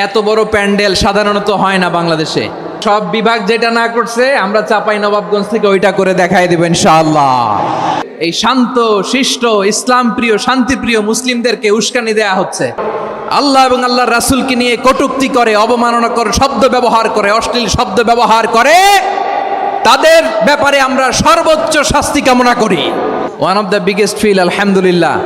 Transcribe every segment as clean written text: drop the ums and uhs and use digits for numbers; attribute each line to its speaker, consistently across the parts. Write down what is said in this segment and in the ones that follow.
Speaker 1: এত বড় প্যান্ডেল সাধারণত হয় না বাংলাদেশে। সব বিভাগ যেটা না করছে আমরা চাপাই নবাবগঞ্জ থেকে ওইটা করে দেখাই দেব ইনশাআল্লাহ। এই শান্ত শিষ্ট ইসলাম প্রিয় শান্তিপ্রিয় মুসলিমদেরকে উস্কানি দেয়া হচ্ছে, আল্লাহ এবং আল্লাহর রাসূলকে নিয়ে কটূক্তি করে, অবমাননা করে, শব্দ ব্যবহার করে, অশ্লীল শব্দ ব্যবহার করে, তাদের ব্যাপারে আমরা সর্বোচ্চ শাস্তি কামনা করি। One of the biggest feel আলহামদুলিল্লাহ।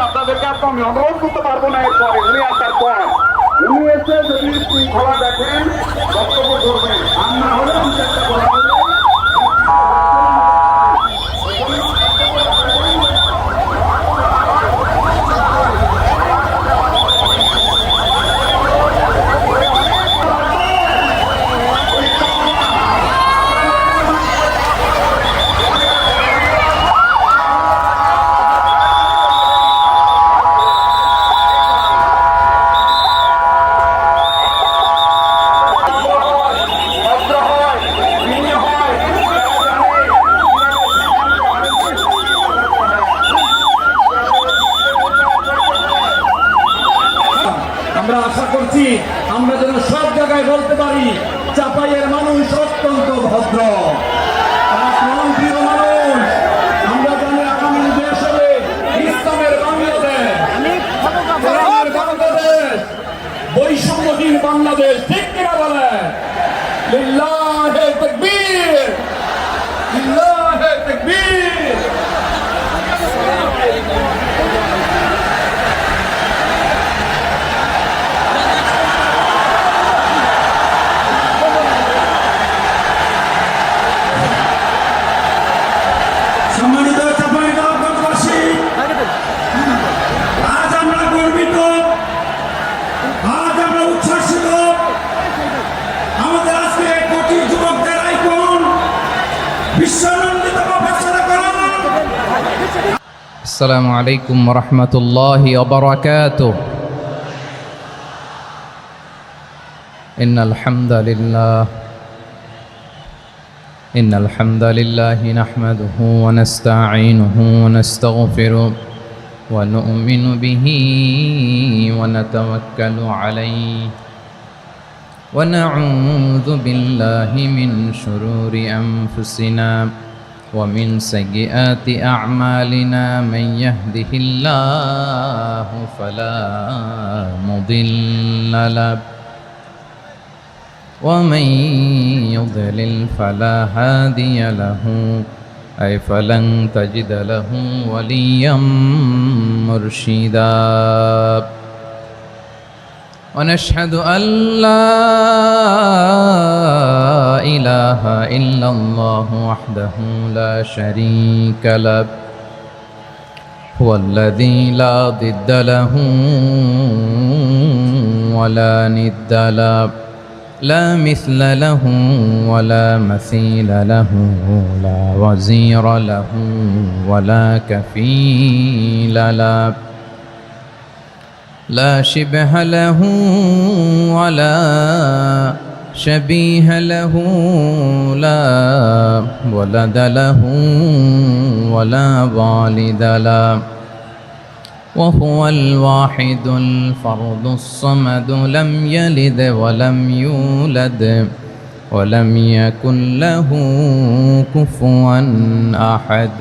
Speaker 2: আপনাদেরকে আর তো আমি অনুরোধ করতে পারবো না। এরপরে উনি আসার পর উনি এসে যদি শৃঙ্খলা দেখেন বক্তব্য করবেন, আর না হলে আমি চেষ্টা করবো।
Speaker 3: আমরা আশা করছি আমরা যেন সব জায়গায় বলতে পারি চাপাইয়ের মানুষ অত্যন্ত ভদ্র, প্রিয় মানুষ। আমরা জানি আগামী দেশ হবে ইসলামের বাংলাদেশ, বাংলাদেশ, বৈষম্যহীন বাংলাদেশ। ঠিক কিনা বলে? লিল্লাহে তাকবীর, লিল্লাহে তাকবীর। সম্মানিত চাঁপাইনবাবগঞ্জবাসী, আজ আমরা গর্বিত, আজ আমরা উচ্ছ্বাসিত। আমাদের আজকে কোটি যুবকদের আইকন বিশ্বনন্দিত প্রফেসর করণ।
Speaker 1: আসসালামু আলাইকুম ওয়া রাহমাতুল্লাহি ওয়া বারাকাতুহু। ইন্নাল হামদালিল্লাহ إن الحمد لله نحمده ونستعينه ونستغفره ونؤمن به ونتوكل عليه ونعوذ بالله من شرور أنفسنا ومن سيئات أعمالنا من يهده الله فلا مضل له ومن يضلل فلا هادي له أي فلن تجد له وليا مرشدا ونشهد أن لا
Speaker 4: إله إلا الله وحده لا شريك له هو الذي لا ضد له ولا ند له لا مثل له ولا مثيل له لا وزير له ولا كفيل له لا شبه له ولا شبيه له لا ولد له ولا والد له وهو الواحد الفرد الصمد لم يلد ولم يولد ولم يكن له كفوا أحد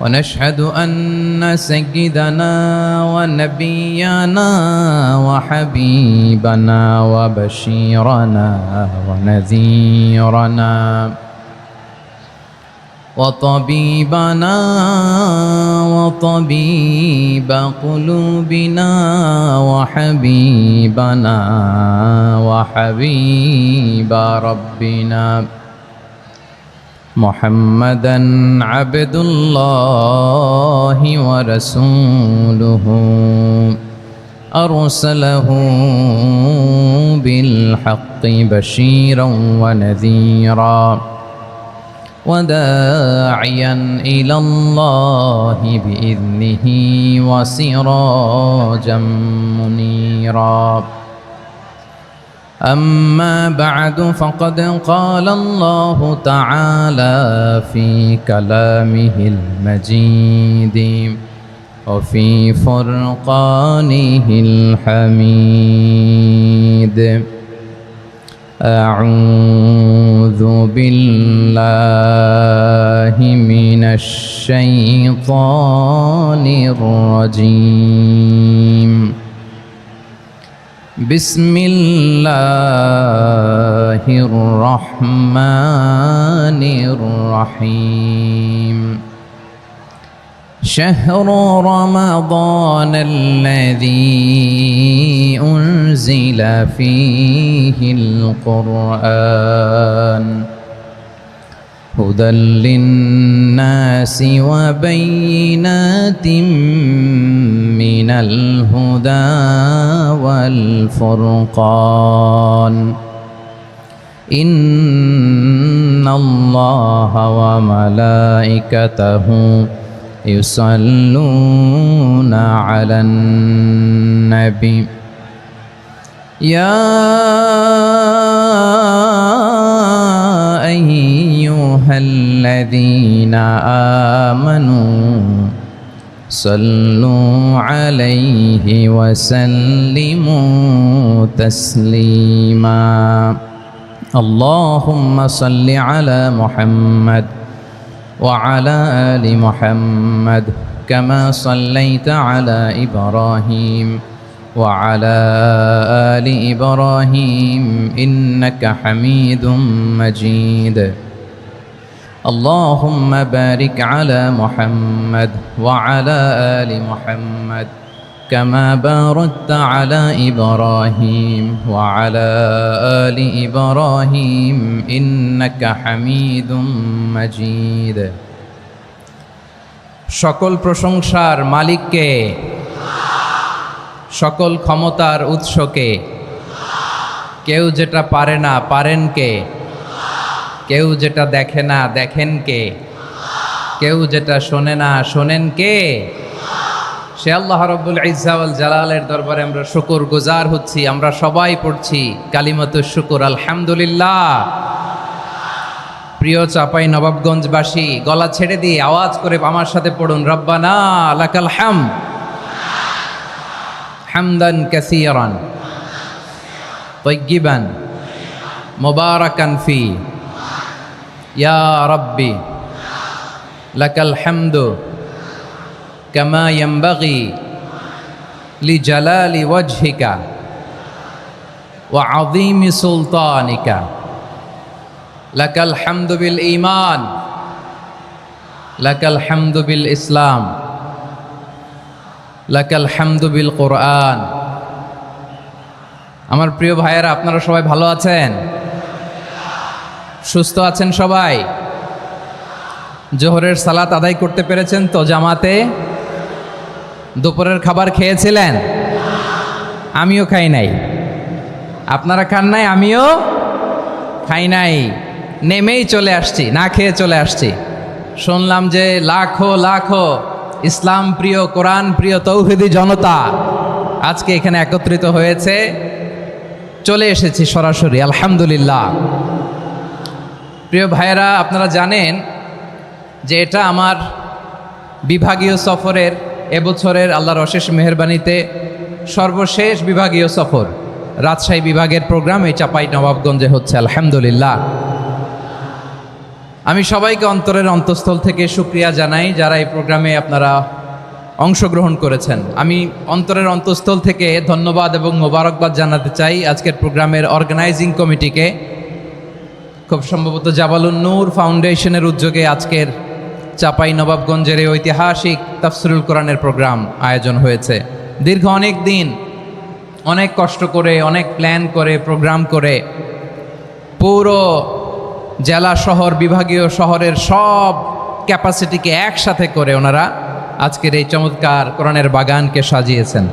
Speaker 4: ونشهد أن سيدنا ونبينا وحبيبنا وبشيرنا ونذيرنا وطبيبنا وطبيب قلوبنا وحبيبنا وحبيب ربنا محمدا عبد الله ورسوله أرسله بالحق بشيرا ونذيرا وداعيا إلى الله بإذنه وسراجا منيرا أما بعد فقد قال الله تعالى في كلامه المجيد وفي فرقانه الحميد أعوذ بالله من الشيطان الرجيم بسم الله الرحمن الرحيم شهر رمضان الذي أنزل فيه القرآن هدى للناس وبينات من الهدى والفرقان إن الله وملائكته يصلون على النبي يا أيها الذين آمنوا صلوا عليه وسلموا تسليما اللهم صل على محمد وعلى آل محمد كما صليت على إبراهيم وعلى آل إبراهيم إنك حميد مجيد اللهم بارك على محمد وعلى آل محمد كما باركت على إبراهيم وعلى آل إبراهيم إنك حميد مجيد
Speaker 1: সকল প্রশংসার মালিককে, সকল ক্ষমতার উৎসকে। কেউ যেটা পারে না পারেন কে, কেউ যেটা দেখে না দেখেন কে, কেউ যেটা শোনে না শোনেন কে? সে আল্লাহ রাব্বুল ইজ্জা ওয়াল জালালের দরবারে আমরা শুকর গুজার হচ্ছি। আমরা সবাই পড়ছি কালিমাতুশ শুকর আলহামদুলিল্লাহ। প্রিয় চাপাই নবাবগঞ্জবাসী, গলা ছেড়ে দিয়ে আওয়াজ করে আমার সাথে পড়ুন, রব্বানা লাকাল হামদ হামদান কাসীরান তাইয়্যিবান মুবারাকান ফি ইয়া রাব্বি লাকাল হামদু কামা ইয়ানবাগি লিজালালি ওয়াজহিকা ওয়া আযীমি সুলতানিকা লাকাল হামদু বিল ঈমান লাকাল হামদু বিল ইসলাম লাকাল হামদু বিল কোরআন। আমার প্রিয় ভাইয়েরা, আপনারা সবাই ভালো আছেন? সুস্থ আছেন সবাই? জোহরের সালাত আদায় করতে পেরেছেন তো জামাতে? দুপুরের খাবার খেয়েছিলেন? আমিও খাই নাই। আপনারা খান নাই, আমিও খাই নাই। নেমেই চলে আসছি, না খেয়ে চলে আসছি। শুনলাম যে লাখো লাখো ইসলাম প্রিয়, কোরআন প্রিয় তৌহিদি জনতা আজকে এখানে একত্রিত হয়েছে। চলে এসেছি সরাসরি, আলহামদুলিল্লাহ। প্রিয় ভাইয়েরা, আপনারা জানেন যে এটা আমার বিভাগীয় সফরের এবছরের আল্লাহর অশেষ মেহেরবানিতে সর্বশেষ বিভাগীয় সফর। রাজশাহী বিভাগের প্রোগ্রাম এই চাপাই নবাবগঞ্জে হচ্ছে, আলহামদুলিল্লাহ। আমি সবাইকে অন্তরের অন্তঃস্থল থেকে শুকরিয়া জানাই যারা এই প্রোগ্রামে আপনারা অংশগ্রহণ করেছেন। আমি অন্তরের অন্তঃস্থল থেকে ধন্যবাদ এবং মোবারকবাদ জানাতে চাই আজকের প্রোগ্রামের অর্গানাইজিং কমিটিকে। খুব সম্ভবত জাবালুন নূর ফাউন্ডেশনের উদ্যোগে আজকের চাপাই নবাবগঞ্জের এই ঐতিহাসিক তাফসিরুল কোরআনের প্রোগ্রাম আয়োজন হয়েছে। দীর্ঘ অনেক দিন, অনেক কষ্ট করে, অনেক প্ল্যান করে, প্রোগ্রাম করে পুরো জেলা শহর, বিভাগীয় শহরের সব ক্যাপাসিটিকে একসাথে করে ওনারা আজকের এই চমৎকার কোরআনের বাগানকে সাজিয়েছেন।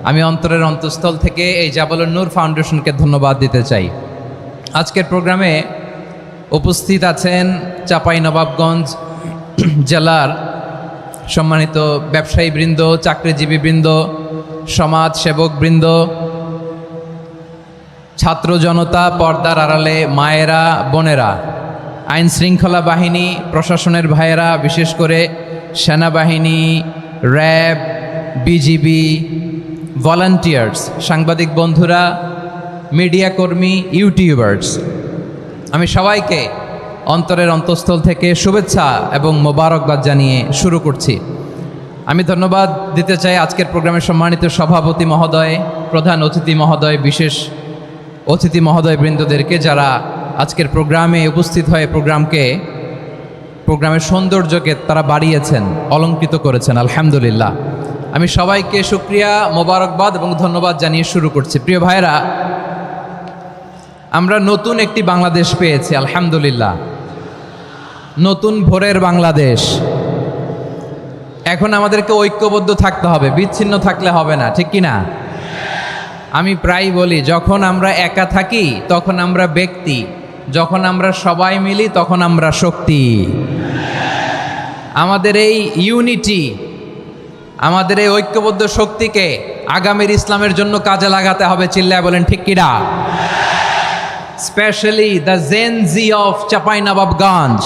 Speaker 1: আমি অন্তরের অন্তঃস্থল থেকে এই জাবালুন নূর ফাউন্ডেশনকে ধন্যবাদ দিতে চাই। আজকের প্রোগ্রামে উপস্থিত আছেন চাপাই নবাবগঞ্জ জেলার সম্মানিত ব্যবসায়ী বৃন্দ, চাকরিজীবী বৃন্দ, সমাজ সেবক বৃন্দ, ছাত্র জনতা, পর্দার আড়ালে মায়েরা, বোনেরা, আইন শৃঙ্খলা বাহিনী, প্রশাসনের ভাইয়েরা, বিশেষ করে সেনাবাহিনী, র্যাব, বিজিবি, ভলান্টিয়ার্স, সাংবাদিক বন্ধুরা, মিডিয়া কর্মী, ইউটিউবার্স, আমি সবাইকে অন্তরের অন্তঃস্থল থেকে শুভেচ্ছা এবং মোবারকবাদ জানিয়ে শুরু করছি। আমি ধন্যবাদ দিতে চাই আজকের প্রোগ্রামের সম্মানিত সভাপতি মহোদয়, প্রধান অতিথি মহোদয়, বিশেষ অতিথি মহোদয় বৃন্দদেরকে যারা আজকের প্রোগ্রামে উপস্থিত হয়ে প্রোগ্রামের সৌন্দর্যকে তারা বাড়িয়েছেন, অলঙ্কৃত করেছেন, আলহামদুলিল্লাহ। আমি সবাইকে শুকরিয়া, মোবারকবাদ এবং ধন্যবাদ জানিয়ে শুরু করছি। প্রিয় ভাইয়েরা, আমরা নতুন একটি বাংলাদেশ পেয়েছি, আলহামদুলিল্লাহ। নতুন ভোরের বাংলাদেশ। এখন আমাদেরকে ঐক্যবদ্ধ থাকতে হবে, বিচ্ছিন্ন থাকলে হবে না, ঠিক কি না? আমি প্রায় বলি, যখন আমরা একা থাকি তখন আমরা ব্যক্তি, যখন আমরা সবাই মিলি তখন আমরা শক্তি। আমাদের এই ইউনিটি, আমাদের এই ঐক্যবদ্ধ শক্তিকে আগামীর ইসলামের জন্য কাজে লাগাতে হবে। চিল্লায় বলেন ঠিক কিনা? Specially the Gen Z of Chapainawabganj,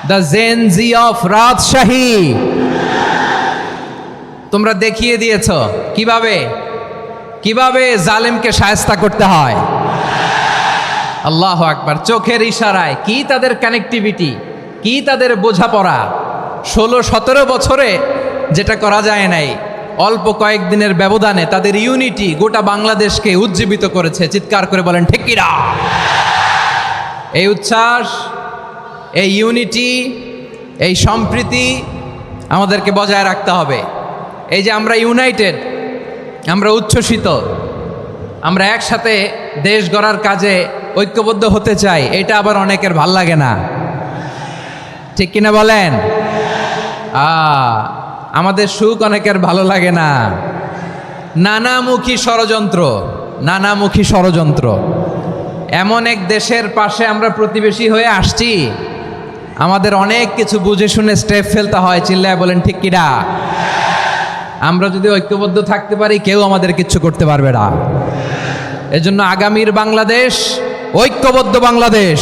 Speaker 1: the Gen Z of Rajshahi. তোমরা দেখিয়ে দিয়েছ কিভাবে জালেমকে শায়েস্তা করতে হয়। আল্লাহু আকবার। চোখের ইশারায় কি তাদের কানেক্টিভিটি, কি তাদের বোঝাপড়া। 16-17 বছরে যেটা করা যায় নাই, অল্প কয়েকদিনের ব্যবধানে তাদের ইউনিটি গোটা বাংলাদেশকে উজ্জীবিত করেছে। চিৎকার করে বলেন ঠিক কিনা? এই উচ্ছ্বাস, এই ইউনিটি, এই সম্প্রীতি আমাদেরকে বজায় রাখতে হবে। এই যে আমরা ইউনাইটেড, আমরা উচ্ছ্বসিত, আমরা একসাথে দেশ গড়ার কাজে ঐক্যবদ্ধ হতে চাই, এটা আবার অনেকের ভাল লাগে না, ঠিক কিনা বলেন? আমাদের সুখ অনেকের ভালো লাগে না। নানামুখী ষড়যন্ত্র। এমন এক দেশের পাশে আমরা প্রতিবেশী হয়ে আসছি, আমাদের অনেক কিছু বুঝে শুনে স্টেপ ফেলতে হয়। চিল্লায় বলেন ঠিক কিনা? আমরা যদি ঐক্যবদ্ধ থাকতে পারি, কেউ আমাদের কিচ্ছু করতে পারবে না। এজন্য আগামীর বাংলাদেশ ঐক্যবদ্ধ বাংলাদেশ।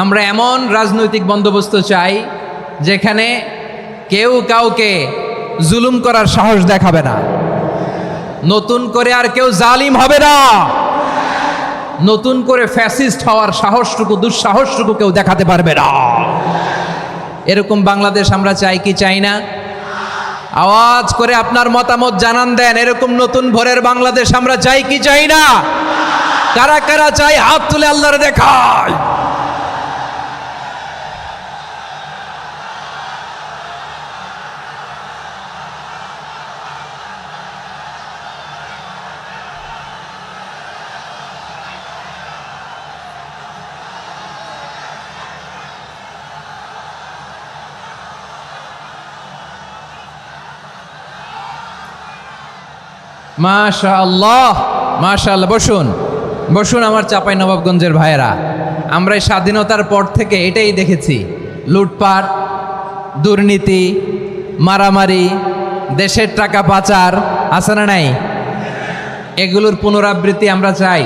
Speaker 1: আমরা এমন রাজনৈতিক বন্দোবস্ত চাই যেখানে কেউ কাউকে জুলুম করার সাহস দেখাবে না, নতুন করে আর কেউ জালিম হবে না, নতুন করে ফ্যাসিস্ট হওয়ার সাহসটুকু, দুঃসাহসটুকু কেউ দেখাতে পারবে না। এরকম বাংলাদেশ আমরা চাই কি চাই না? আওয়াজ করে আপনার মতামত জানান দেন। এরকম নতুন ভোরের বাংলাদেশ আমরা চাই কি চাই না? কারা কারা চাই হাত তুলে আল্লাহর দেখায়। মাশাআল্লাহ, মাশাআল্লাহ। বসুন বসুন আমার চাঁপাই নবাবগঞ্জের ভাইয়েরা। আমরা এই স্বাধীনতার পর থেকে এটাই দেখেছি, লুটপাট, দুর্নীতি, মারামারি, দেশের টাকা পাচার, আছে না নাই? এগুলোর পুনরাবৃত্তি আমরা চাই।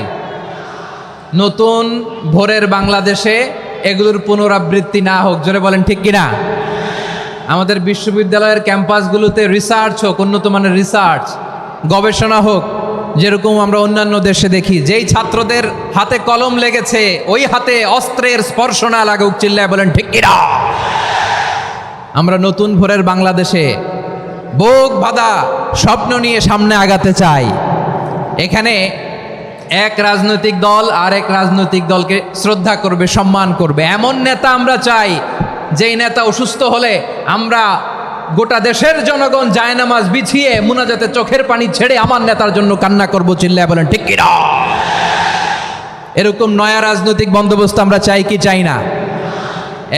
Speaker 1: নতুন ভোরের বাংলাদেশে এগুলোর পুনরাবৃত্তি না হোক, জোরে বলেন ঠিক কিনা? আমাদের বিশ্ববিদ্যালয়ের ক্যাম্পাসগুলোতে রিসার্চ হোক, উন্নত মানের রিসার্চ, গবেষণা হোক, যেরকম আমরা অন্যান্য দেশে দেখি। যেই ছাত্রদের হাতে কলম লেগেছে ওই হাতে অস্ত্রের স্পর্শ না লাগুক, চিল্লায় বলেন ঠিক কিনা? আমরা নতুন ভোরের বাংলাদেশে বুক বাঁধা স্বপ্ন নিয়ে সামনে আগাতে চাই। এখানে এক রাজনৈতিক দল আর এক রাজনৈতিক দলকে শ্রদ্ধা করবে, সম্মান করবে, এমন নেতা আমরা চাই যেই নেতা অসুস্থ হলে আমরা গোটা দেশের জনগণ জায়নামাজ বিছিয়ে মুনাজাতে চোখের পানি ছেড়ে আমার নেতার জন্য কান্না করব, চিল্লায় বলেন ঠিক কিনা? এরকম নয়া রাজনৈতিক বন্দোবস্ত আমরা চাই কি চাই না?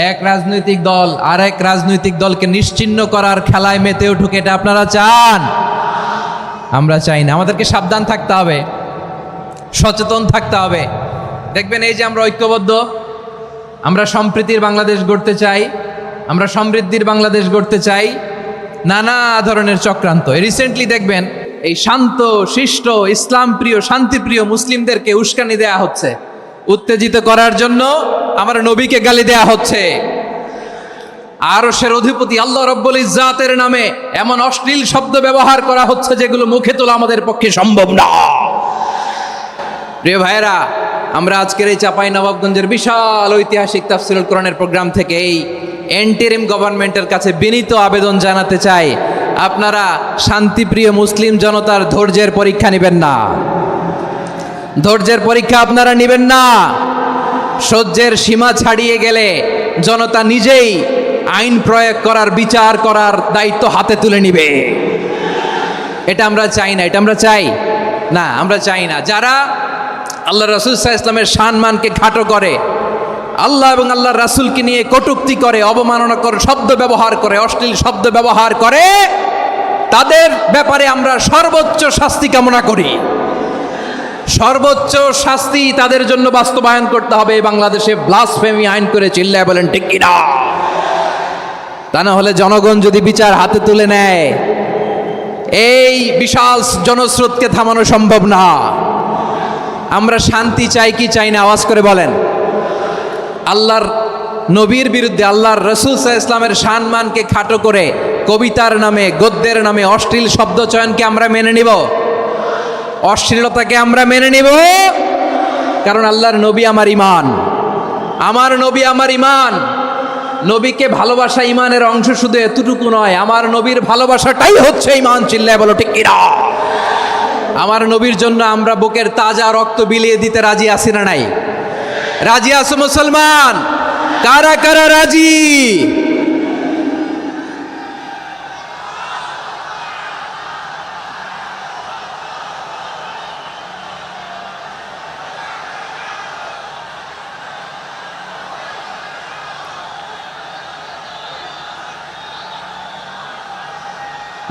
Speaker 1: এক রাজনৈতিক দল আর এক রাজনৈতিক দলকে নিশ্চিহ্ন করার খেলায় মেতে উঠুক, এটা আপনারা চান? আমরা চাই না। আমাদেরকে সাবধান থাকতে হবে, সচেতন থাকতে হবে। দেখবেন এই যে আমরা ঐক্যবদ্ধ, আমরা সম্প্রীতির বাংলাদেশ গড়তে চাই, আমরা সমৃদ্ধির বাংলাদেশ গড়তে চাই, নানা ধরনের চক্রান্ত। রিসেন্টলি দেখবেন এই শান্ত শিষ্ট ইসলাম প্রিয় শান্তিপ্রিয় মুসলিমদেরকে উস্কানি দেয়া হচ্ছে, উত্তেজিত করার জন্য আমার নবীকে গালি দেয়া হচ্ছে। আরশের অধিপতি আল্লাহ রব্বুল ইজ্জাতের নামে এমন অশ্লীল শব্দ ব্যবহার করা হচ্ছে যেগুলো মুখে তোলা আমাদের পক্ষে সম্ভব না। প্রিয় ভাইয়েরা, আমরা আজকের এই চাঁপাই নবাবগঞ্জের বিশাল ঐতিহাসিক তাফসীরুল কোরআনের প্রোগ্রাম থেকে এই এন্টিরিম গভর্নমেন্টের কাছে বিনীত আবেদন জানাতে চাই, আপনারা শান্তিপ্রিয় মুসলিম জনতার ধৈর্যের পরীক্ষা নেবেন না। ধৈর্যের পরীক্ষা আপনারা নেবেন না। সহ্যের সীমা ছাড়িয়ে গেলে জনতা নিজেই আইন প্রয়োগ করার, বিচার করার দায়িত্ব হাতে তুলে নিবে। এটা আমরা চাই না, এটা আমরা চাই না, আমরা চাই না। যারা আল্লাহ রাসূল সাল্লাল্লাহু আলাইহি ওয়াসাল্লামের সম্মানকে খাটো করে, আল্লাহ এবং আল্লাহর রাসূলকে নিয়ে কটূক্তি করে, অবমাননাকর শব্দ ব্যবহার করে, অশ্লীল শব্দ ব্যবহার করে, তাদের ব্যাপারে আমরা সর্বোচ্চ শাস্তি কামনা করি। সর্বোচ্চ শাস্তি তাদের জন্য বাস্তবায়ন করতে হবে। বাংলাদেশে ব্লাসফেমি আইন করে, চিল্লায় বলেন ঠিক কিনা? তা না হলে জনগণ যদি বিচার হাতে তুলে নেয়, এই বিশাল জনস্রোতকে থামানো সম্ভব না। আমরা শান্তি চাই কি চাই না? আওয়াজ করে বলেন। আল্লাহর নবীর বিরুদ্ধে, আল্লাহর রাসূল সাল্লাল্লাহু আলাইহি ওয়াসাল্লামের সম্মানকে খাটো করে কবিতার নামে, গদ্যের নামে অশ্লীল শব্দ চয়নকে আমরা মেনে নিব? অশ্লীলতাকে আমরা মেনে নিব? কারণ আল্লাহর নবী আমার ঈমান, আমার নবী আমার ঈমান। নবীকে ভালোবাসা ঈমানের অংশ শুধু এতটুকু নয়, আমার নবীর ভালোবাসাটাই হচ্ছে ঈমান, চিল্লায় বলো ঠিক কিনা? আমার নবীর জন্য আমরা বুকের তাজা রক্ত বিলিয়ে দিতে রাজি আছি না নাই? রাজি আছো মুসলমান? কারা কারা রাজি?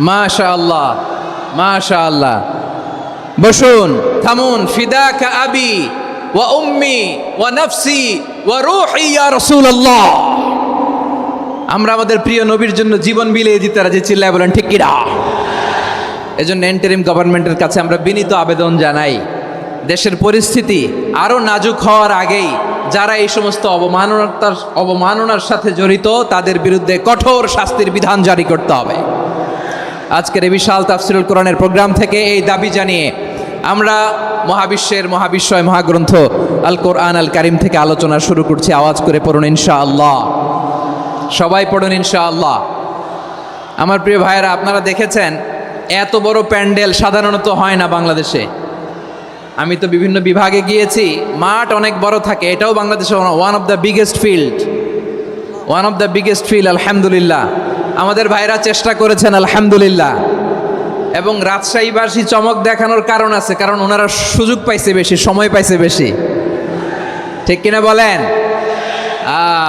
Speaker 1: মাশাআল্লাহ, মাশাআল্লাহ। বসুন, থামুন। ফিদাকা আবি ওয়া উম্মি ওয়া নাফসি ওয়া রূহি ইয়া রাসূলুল্লাহ। আমরা আমাদের প্রিয় নবীর জন্য জীবন বিলিয়ে দিতে রাজি, চিল্লায় বলেন ঠিক কিনা? এজন্য ইন্টারিম গভর্নমেন্টের কাছে আমরা বিনীত আবেদন জানাই, দেশের পরিস্থিতি আরো নাজুক হওয়ার আগেই যারা এই সমস্ত অবমাননার সাথে জড়িত তাদের বিরুদ্ধে কঠোর শাস্তির বিধান জারি করতে হবে। আজকের এই বিশাল তাফসীরুল কোরআনের প্রোগ্রাম থেকে এই দাবি জানিয়ে আমরা মহাবিশ্বের মহাবিশ্বয় মহাগ্রন্থ আল কোরআন আল কারিম থেকে আলোচনা শুরু করছি। আওয়াজ করে পড়ুন ইনশাআল্লাহ। সবাই পড়ুন ইনশাআল্লাহ। আমার প্রিয় ভাইয়েরা, আপনারা দেখেছেন এত বড় প্যান্ডেল সাধারণত হয় না বাংলাদেশে। আমি তো বিভিন্ন বিভাগে গিয়েছি, মাঠ অনেক বড় থাকে। এটাও বাংলাদেশে one of the biggest field, আলহামদুলিল্লাহ। আমাদের ভাইরা চেষ্টা করেছেন, আলহামদুলিল্লাহ। এবং রাজশাহীবাসী চমক দেখানোর কারণ আছে, কারণ ওনারা সুযোগ পাইছে বেশি, সময় পাইছে বেশি, ঠিক কিনা বলেন?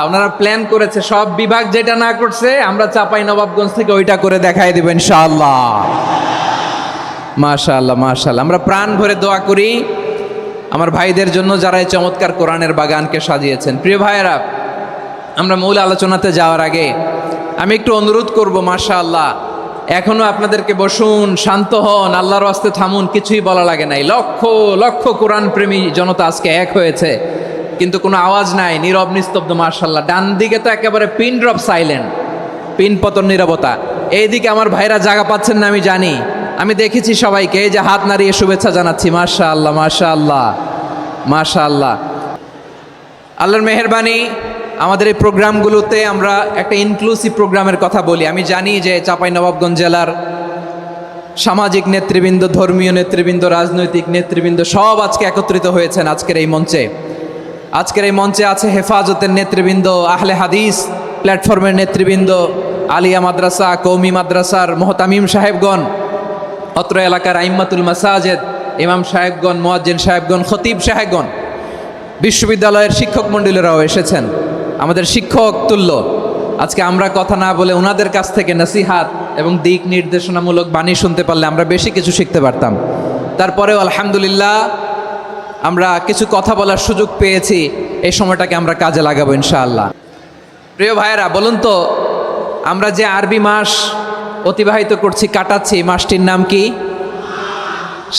Speaker 1: ওনারা প্ল্যান করেছে, সব বিভাগ যেটা না করছে আমরা চাঁপাই নবাবগঞ্জ থেকে ওইটা করে দেখাই দেব ইনশাআল্লাহ। মাশাআল্লাহ মাশাআল্লাহ। আমরা প্রাণ ভরে দোয়া করি আমার ভাইদের জন্য যারা এই চমৎকার কোরআনের বাগানকে সাজিয়েছেন। প্রিয় ভাইয়েরা, আমরা মূল আলোচনাতে যাওয়ার আগে আমি একটু অনুরোধ করব, মাশাআল্লাহ এখনো আপনাদেরকে বসুন, শান্ত হন, আল্লাহর ওয়াস্তে থামুন, কিছুই বলা লাগে নাই। লক্ষ লক্ষ কোরআন প্রেমী জনতা আজকে এক হয়েছে, কিন্তু কোনো আওয়াজ নাই, নীরব নিস্তব্ধ। মাশাআল্লাহ, ডান দিকে তো একেবারে পিন ড্রপ সাইলেন্ট, পিন পতন নীরবতা। এইদিকে আমার ভাইরা জায়গা পাচ্ছেন না আমি জানি, আমি দেখেছি সবাইকে, এই যে হাত নাড়িয়ে শুভেচ্ছা জানাচ্ছি। মাশাআল্লাহ মাশাআল্লাহ মাশাআল্লাহ। আল্লাহর মেহেরবানি, আমাদের এই প্রোগ্রামগুলোতে আমরা একটা ইনক্লুসিভ প্রোগ্রামের কথা বলি। আমি জানি যে চাঁপাইনবাবগঞ্জ জেলার সামাজিক নেতৃবৃন্দ, ধর্মীয় নেতৃবৃন্দ, রাজনৈতিক নেতৃবৃন্দ সব আজকে একত্রিত হয়েছেন আজকের এই মঞ্চে। আজকের এই মঞ্চে আছে হেফাজতের নেতৃবৃন্দ, আহলে হাদিস প্ল্যাটফর্মের নেতৃবৃন্দ, আলিয়া মাদ্রাসা, কৌমি মাদ্রাসার মোহতামিম সাহেবগণ, অত্র এলাকার আইম্মাতুল মাসাজেদ, ইমাম সাহেবগণ, মুয়াজ্জিন সাহেবগণ, খতিব সাহেবগণ, বিশ্ববিদ্যালয়ের শিক্ষক মণ্ডলীরাও এসেছেন, আমাদের শিক্ষক তুল্য। আজকে আমরা কথা না বলে ওনাদের কাছ থেকে নসিহাত এবং দিক নির্দেশনামূলক বাণী শুনতে পারলে আমরা বেশি কিছু শিখতে পারতাম। তারপরেও আলহামদুলিল্লাহ আমরা কিছু কথা বলার সুযোগ পেয়েছি, এই সময়টাকে আমরা কাজে লাগাবো ইনশাআল্লাহ। প্রিয় ভাইয়েরা, বলুন তো, আমরা যে আরবি মাস অতিবাহিত করছি, কাটাচ্ছি, মাসটির নাম কি?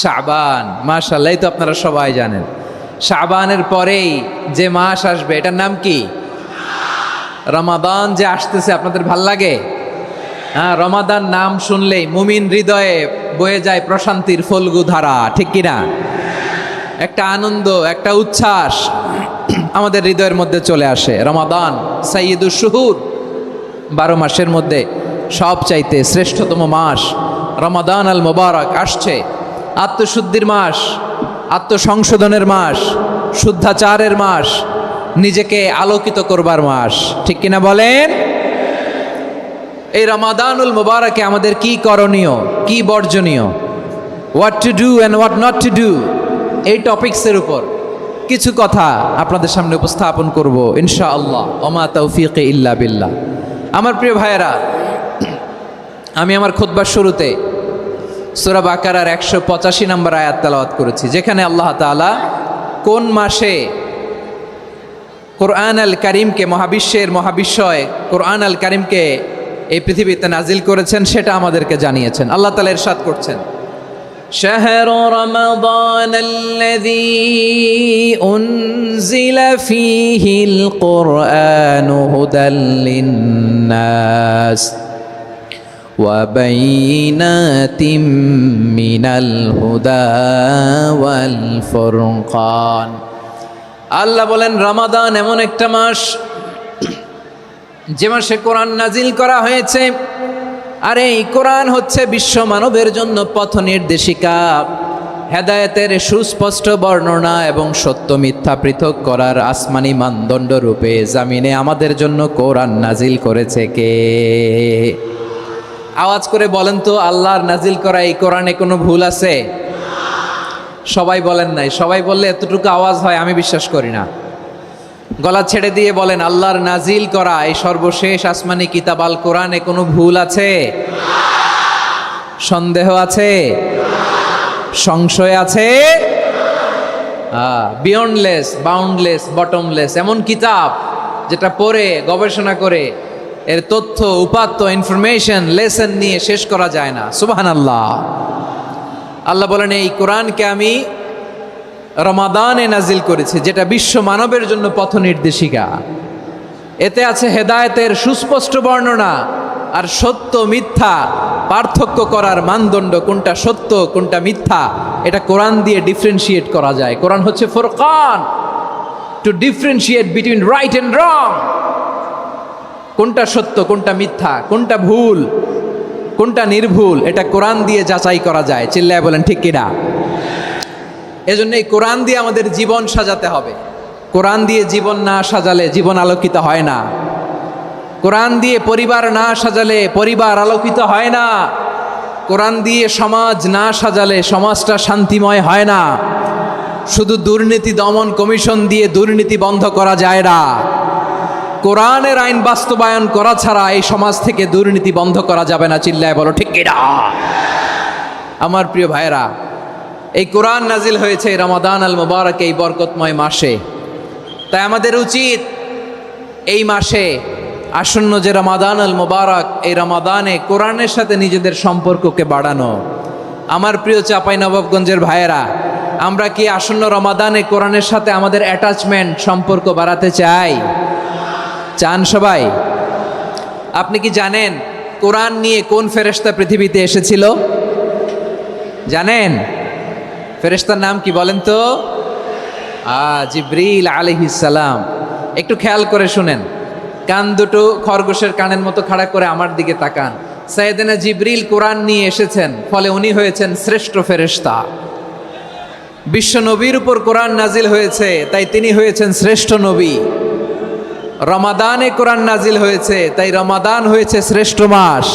Speaker 1: শাবান। মাশাআল্লাহ, এই তো আপনারা সবাই জানেন। শাবানের পরেই যে মাস আসবে এটার নাম কি? রমাদান যে আসতেছে, আপনাদের ভাল লাগে? হ্যাঁ, রমাদান নাম শুনলেই মুমিন হৃদয়ে বয়ে যায় প্রশান্তির ফল্গু ধারা, ঠিক কিনা? একটা আনন্দ, একটা উচ্ছ্বাস আমাদের হৃদয়ের মধ্যে চলে আসে। রমাদান সাইয়্যিদুশ শুহুর, 12 মাসের মধ্যে সবচাইতে শ্রেষ্ঠতম মাস রমাদান আল মুবারক আসছে। আত্মশুদ্ধির মাস, আত্মসংশোধনের মাস, শুদ্ধাচারের মাস, নিজেকে আলোকিত করবার মাস, ঠিক কিনা বলেন? এই রমাদানুল মুবারকে আমাদের কি করণীয়, কি বর্জনীয়, what to do and what not to do, এই টপিকসের উপর কিছু কথা আপনাদের সামনে উপস্থাপন করব ইনশাআল্লাহ। ওমা তৌফিকে ইল্লা বিল্লাহ। আমার প্রিয় ভাইয়েরা, আমি আমার খুতবার শুরুতে সূরা বাকারার 185 নম্বর আয়াত তেলাওয়াত করেছি, যেখানে আল্লাহ তাআলা কোন মাসে কোরআন আল কারিমকে, মহাবিশ্বের মহাবিশ্বয় কোরআন আল কারিমকে এই পৃথিবীতে নাজিল করেছেন সেটা আমাদেরকে জানিয়েছেন। আল্লাহ তাআলা ইরশাদ করছেন, শাহরু রমাদান আল্লাযী উনজিলা ফীহিল কুরআনু হুদাল লিন্নাস وبينات من الهدى والفرقان। আল্লাহ বলেন, রমাদান এমন একটা মাস যে মাসে কোরআন নাজিল করা হয়েছে, আর এই কোরআন হচ্ছে বিশ্ব মানবের জন্য পথ নির্দেশিকা, হেদায়েতের সুস্পষ্ট বর্ণনা এবং সত্য মিথ্যা পৃথক করার আসমানি মানদণ্ড রূপে জামিনে আমাদের জন্য কোরআন নাজিল করেছে কে? আওয়াজ করে বলেন তো, আল্লাহর নাজিল করা এই কোরআনে কোনো ভুল আছে? সবাই বলেন নাই। সবাই বললে এতটুকু আওয়াজ হয় আমি বিশ্বাস করি না। গলা ছেড়ে দিয়ে বলেন, আল্লাহর নাজিল করা এই সর্বশেষ আসমানি কিতাব আল কোরআনে কোনো ভুল আছে? সন্দেহ আছে? সংশয় আছে? বিয়ন্ডলেস, বাউন্ডলেস, বটমলেস, এমন কিতাব যেটা পড়ে গবেষণা করে এর তথ্য, উপাত্ত, ইনফরমেশন, লেসন নিয়ে শেষ করা যায় না। সুবহানাল্লাহ। আল্লাহ বলেন, এই কোরআনকে আমি রমাদানে নাজিল করেছি, যেটা বিশ্ব মানবের জন্য পথ নির্দেশিকা। এতে আছে হেদায়েতের সুস্পষ্ট বর্ণনা আর সত্য মিথ্যা পার্থক্য করার মানদণ্ড, কোনটা সত্য কোনটা মিথ্যা এটা কোরআন দিয়ে ডিফারেন্সিয়েট করা যায়। কোরআন হচ্ছে ফুরকান, to differentiate between right and wrong. কোনটা সত্য, কোনটা মিথ্যা, কোনটা ভুল, কোনটা নির্ভুল, এটা কোরআন দিয়ে যাচাই করা যায়। চিল্লায় বলেন ঠিক কিনা? এজন্য এই কোরআন দিয়ে আমাদের জীবন সাজাতে হবে। কোরআন দিয়ে জীবন না সাজালে জীবন আলোকিত হয় না। কোরআন দিয়ে পরিবার না সাজালে পরিবার আলোকিত হয় না। কোরআন দিয়ে সমাজ না সাজালে সমাজটা শান্তিময় হয় না। শুধু দুর্নীতি দমন কমিশন দিয়ে দুর্নীতি বন্ধ করা যায় না। কোরআনের আইন বাস্তবায়ন করা ছাড়া এই সমাজ থেকে দুর্নীতি বন্ধ করা যাবে না। চিল্লায় বলো ঠিক কিনা? আমার প্রিয় ভাইরা, এই কোরআন নাজিল হয়েছে রমাদান আল মুবারক, এই বরকতময় মাসে। তাই আমাদের উচিত এই মাসে আসন্ন যে রমাদান আল মুবারক, এই রমাদানে কোরআনের সাথে নিজেদের সম্পর্ককে বাড়ানো। আমার প্রিয় চাঁপাইনবাবগঞ্জের ভাইয়েরা, আমরা কি আসন্ন রমাদানে কোরআনের সাথে আমাদের অ্যাটাচমেন্ট, সম্পর্ক বাড়াতে চাই? চান সবাই? আপনি কি জানেন কোরআন নিয়ে কোন ফেরেশতা পৃথিবীতে এসেছিল? জানেন ফেরেশতার নাম কি বলেন তো? জিবরিল আলাইহিস সালাম। একটু খেয়াল করে শুনেন, কান দুটো খরগোশের কানের মতো খাড়া করে আমার দিকে তাকান। সাইয়েদনা জিবরিল কোরআন নিয়ে এসেছেন, ফলে উনি হয়েছেন শ্রেষ্ঠ ফেরেশতা। বিশ্ব নবীর উপর কোরআন নাজিল হয়েছে, তাই তিনি হয়েছেন শ্রেষ্ঠ নবী। রমাদানে কোরআন নাজিল হয়েছে, তাই রমাদান হয়েছে শ্রেষ্ঠ মাস।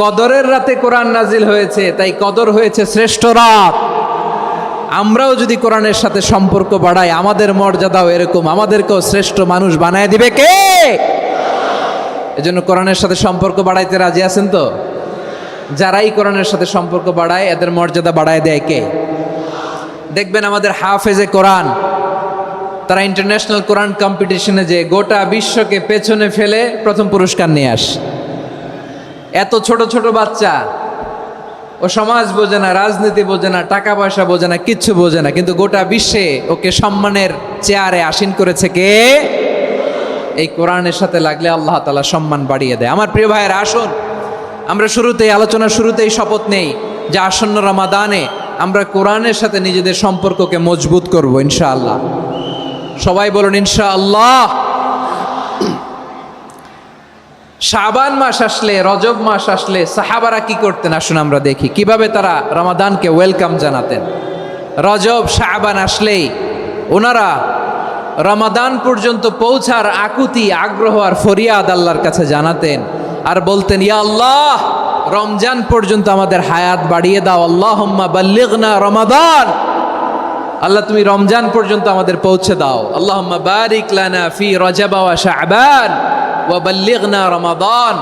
Speaker 1: কদরের রাতে কোরআন নাজিল হয়েছে, তাই কদর হয়েছে শ্রেষ্ঠ রাত। আমরাও যদি কোরআনের সাথে সম্পর্ক বাড়াই, আমাদের মর্যাদাও এরকম, আমাদেরকেও শ্রেষ্ঠ মানুষ বানায় দিবে কে? এজন্য কোরআনের সাথে সম্পর্ক বাড়াইতে রাজি আছেন তো? যারাই কোরআনের সাথে সম্পর্ক বাড়ায়, এদের মর্যাদা বাড়ায় দেয় কে? দেখবেন আমাদের হাফেজে কোরআন, তারা ইন্টারন্যাশনাল কোরআন কম্পিটিশনে যে গোটা বিশ্বকে পেছনে ফেলে প্রথম পুরস্কার নিয়ে আসে। এত ছোট ছোট বাচ্চা, ও সমাজ বোঝে না, রাজনীতি বোঝে না, টাকা পয়সা বোঝে না, কিচ্ছু বোঝে না, কিন্তু গোটা বিশ্বে ওকে সম্মানের চেয়ারে আসীন করেছে কে? এই কোরআনের সাথে লাগলে আল্লাহ তাআলা সম্মান বাড়িয়ে দেয়। আমার প্রিয় ভাইয়েরা, আসুন আমরা শুরুতেই, আলোচনার শুরুতেই শপথ নেই যে আসন্ন রমাদানে আমরা কোরআনের সাথে নিজেদের সম্পর্ককে মজবুত করব ইনশাআল্লাহ। সবাই বলুন ইনশাআল্লাহ। শাবান মাস আসলে, রজব মাস আসলে সাহাবারা কি করতেন? আসুন আমরা দেখি কিভাবে তারা রমাদানকে ওয়েলকাম জানাতেন। রজব শাবান আসলেই ওনারা রমাদান পর্যন্ত পৌঁছার আকুতি, আগ্রহ আর ফরিয়াদ আল্লাহর কাছে জানাতেন আর বলতেন, ইয়া আল্লাহ, রমজান পর্যন্ত আমাদের হায়াত বাড়িয়ে দাও। আল্লাহুম্মা বাল্লিগনা রমাদান, আল্লাহ তুমি রমজান পর্যন্ত আমাদের পৌঁছে দাও। আল্লাহুম্মা বারিক লানা ফি রজব ওয়া শাবান ওয়া বাল্লিগনা রমাদান,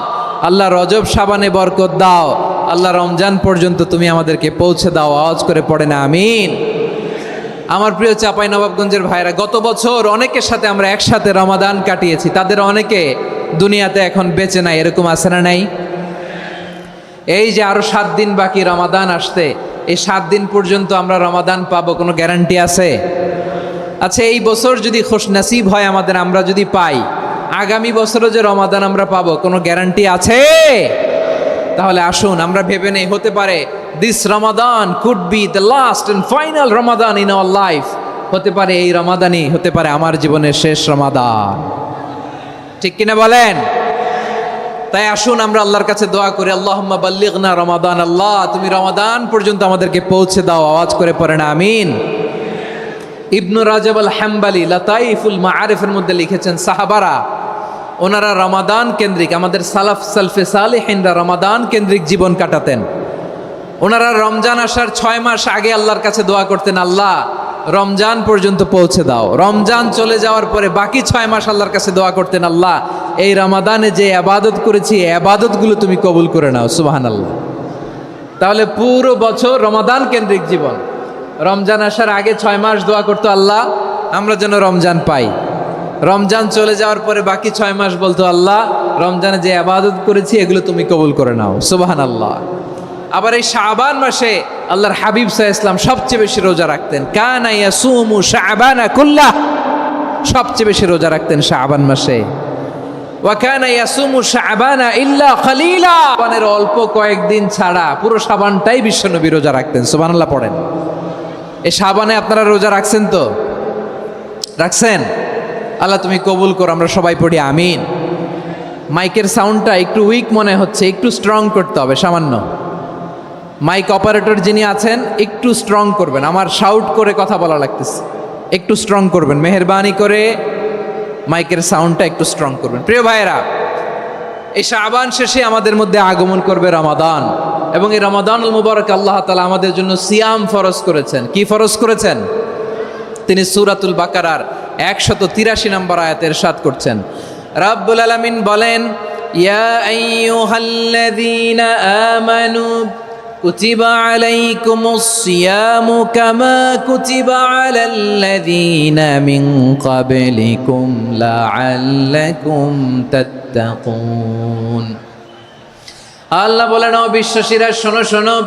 Speaker 1: আল্লাহ রজব শাবানে বরকত দাও, আল্লাহ রমজান পর্যন্ত তুমি আমাদেরকে পৌঁছে দাও। আওয়াজ করে পড়ে না আমিন। আমার প্রিয় চাঁপাইনবাবগঞ্জের ভাইরা, গত বছর অনেকের সাথে আমরা একসাথে রমাদান কাটিয়েছি, তাদের অনেকে দুনিয়াতে এখন বেঁচে নাই, এরকম আছে না নাই? এই যে আরো 7 দিন বাকি রমাদান আসতে, এই 7 দিন পর্যন্ত আমরা রমাদান পাবো, কোনো গ্যারান্টি আছে? আচ্ছা, এই বছর যদি খুশনসিব হয় আমাদের, আমরা যদি পাই, আগামী বছরও যে রমাদান আমরা পাবো, কোনো গ্যারান্টি আছে? তাহলে আসুন আমরা ভেবে নেই, হতে পারে this Ramadan could be the last and final Ramadan in our life. হতে পারে এই রমাদানই হতে পারে আমার জীবনের শেষ রমাদান। ঠিক কিনা বলেন? তাই আসুন আমরা আল্লাহর কাছে দোয়া করি, আল্লাহুম্মা বাল্লিগনা রমাদান, আল্লাহ তুমি রমাদান পর্যন্ত আমাদেরকে পৌঁছে দাও। আওয়াজ করে পড়েন আমিন। ইবনু রাজব আল হাম্বালি লাতাইফুল মাআরিফের মধ্যে লিখেছেন, সাহাবারা ওনারা রমাদান কেন্দ্রিক, আমাদের সালাফ সালফে সালেহিনরা রমাদান কেন্দ্রিক জীবন কাটাতেন। ওনারা রমজান আসার 6 মাস আগে আল্লাহর কাছে দোয়া করতেন, আল্লাহ রমজান পর্যন্ত পৌঁছে দাও। রমজান চলে যাওয়ার পরে বাকি 6 মাস আল্লাহর কাছে দোয়া করতেন, আল্লাহ এই রমাদানে যে ইবাদত করেছি, এই ইবাদতগুলো তুমি কবুল করে নাও। সুবহানাল্লাহ। তাহলে পুরো বছর রমাদান কেন্দ্রিক জীবন। রমজান আসার আগে 6 মাস দোয়া করতো, আল্লাহ আমরা যেন রমজান পাই। রমজান চলে যাওয়ার পরে বাকি 6 মাস বলতো, আল্লাহ রমজানে যে ইবাদত করেছি এগুলো তুমি কবুল করে নাও। সুবহানাল্লাহ। আবার এই শাবান মাসে আল্লাহর হাবিব সাল্লাল্লাহু আলাইহি ওয়াসাল্লাম সবচেয়ে বেশি রোজা রাখতেন। কানা ইয়াসুমু শাবানা কুল্লাহ, সবচেয়ে বেশি রোজা রাখতেন শাবান মাসে। ওয়া কানা ইয়াসুমু শাবানা ইল্লা কলিলা, শাবানের অল্প কয়েকদিন ছাড়া পুরো শাবানটাই বিশ্বনবী রোজা রাখতেন। সুবহানাল্লাহ পড়েন। এই শাবানে আপনারা রোজা রাখছেন তো? রাখছেন? আল্লাহ তুমি কবুল করো। আমরা সবাই পড়ি আমিন। মাইকের সাউন্ডটা একটু উইক মনে হচ্ছে, একটু স্ট্রং করতে হবে সামান্য। মাইক অপারেটর যিনি আছেন একটু স্ট্রং করবেন, আমার শাউট করে কথা বলা লাগতেছে, একটু স্ট্রং করবেন মেহেরবানি করে। মাইকের সাউন্ডটা একটু স্ট্রং করবেন। প্রিয় ভাইয়েরা, এই শাবান শেষে আমাদের মধ্যে আগমন করবে রমাদান, এবং এই রমাদানুল মুবারক আল্লাহ তাআলা আমাদের জন্য সিয়াম ফরজ করেছেন। কি ফরজ করেছেন? তিনি সূরাতুল বাকারার 183 নম্বর আয়াতে ইরশাদ করছেন, রাব্বুল আলামিন বলেন, ইয়া আইয়ুহাল্লাযীনা আমানু
Speaker 4: কুতিবা আলাইকুমুস সিয়ামু কামা কুতিবা আলাল্লাযীনা মিন ক্বাবলিকুম লাআল্লাকুম তাত্তাকুন। আল্লাহ বলেন, ও বিশ্বাসীরা শোনো শোনো,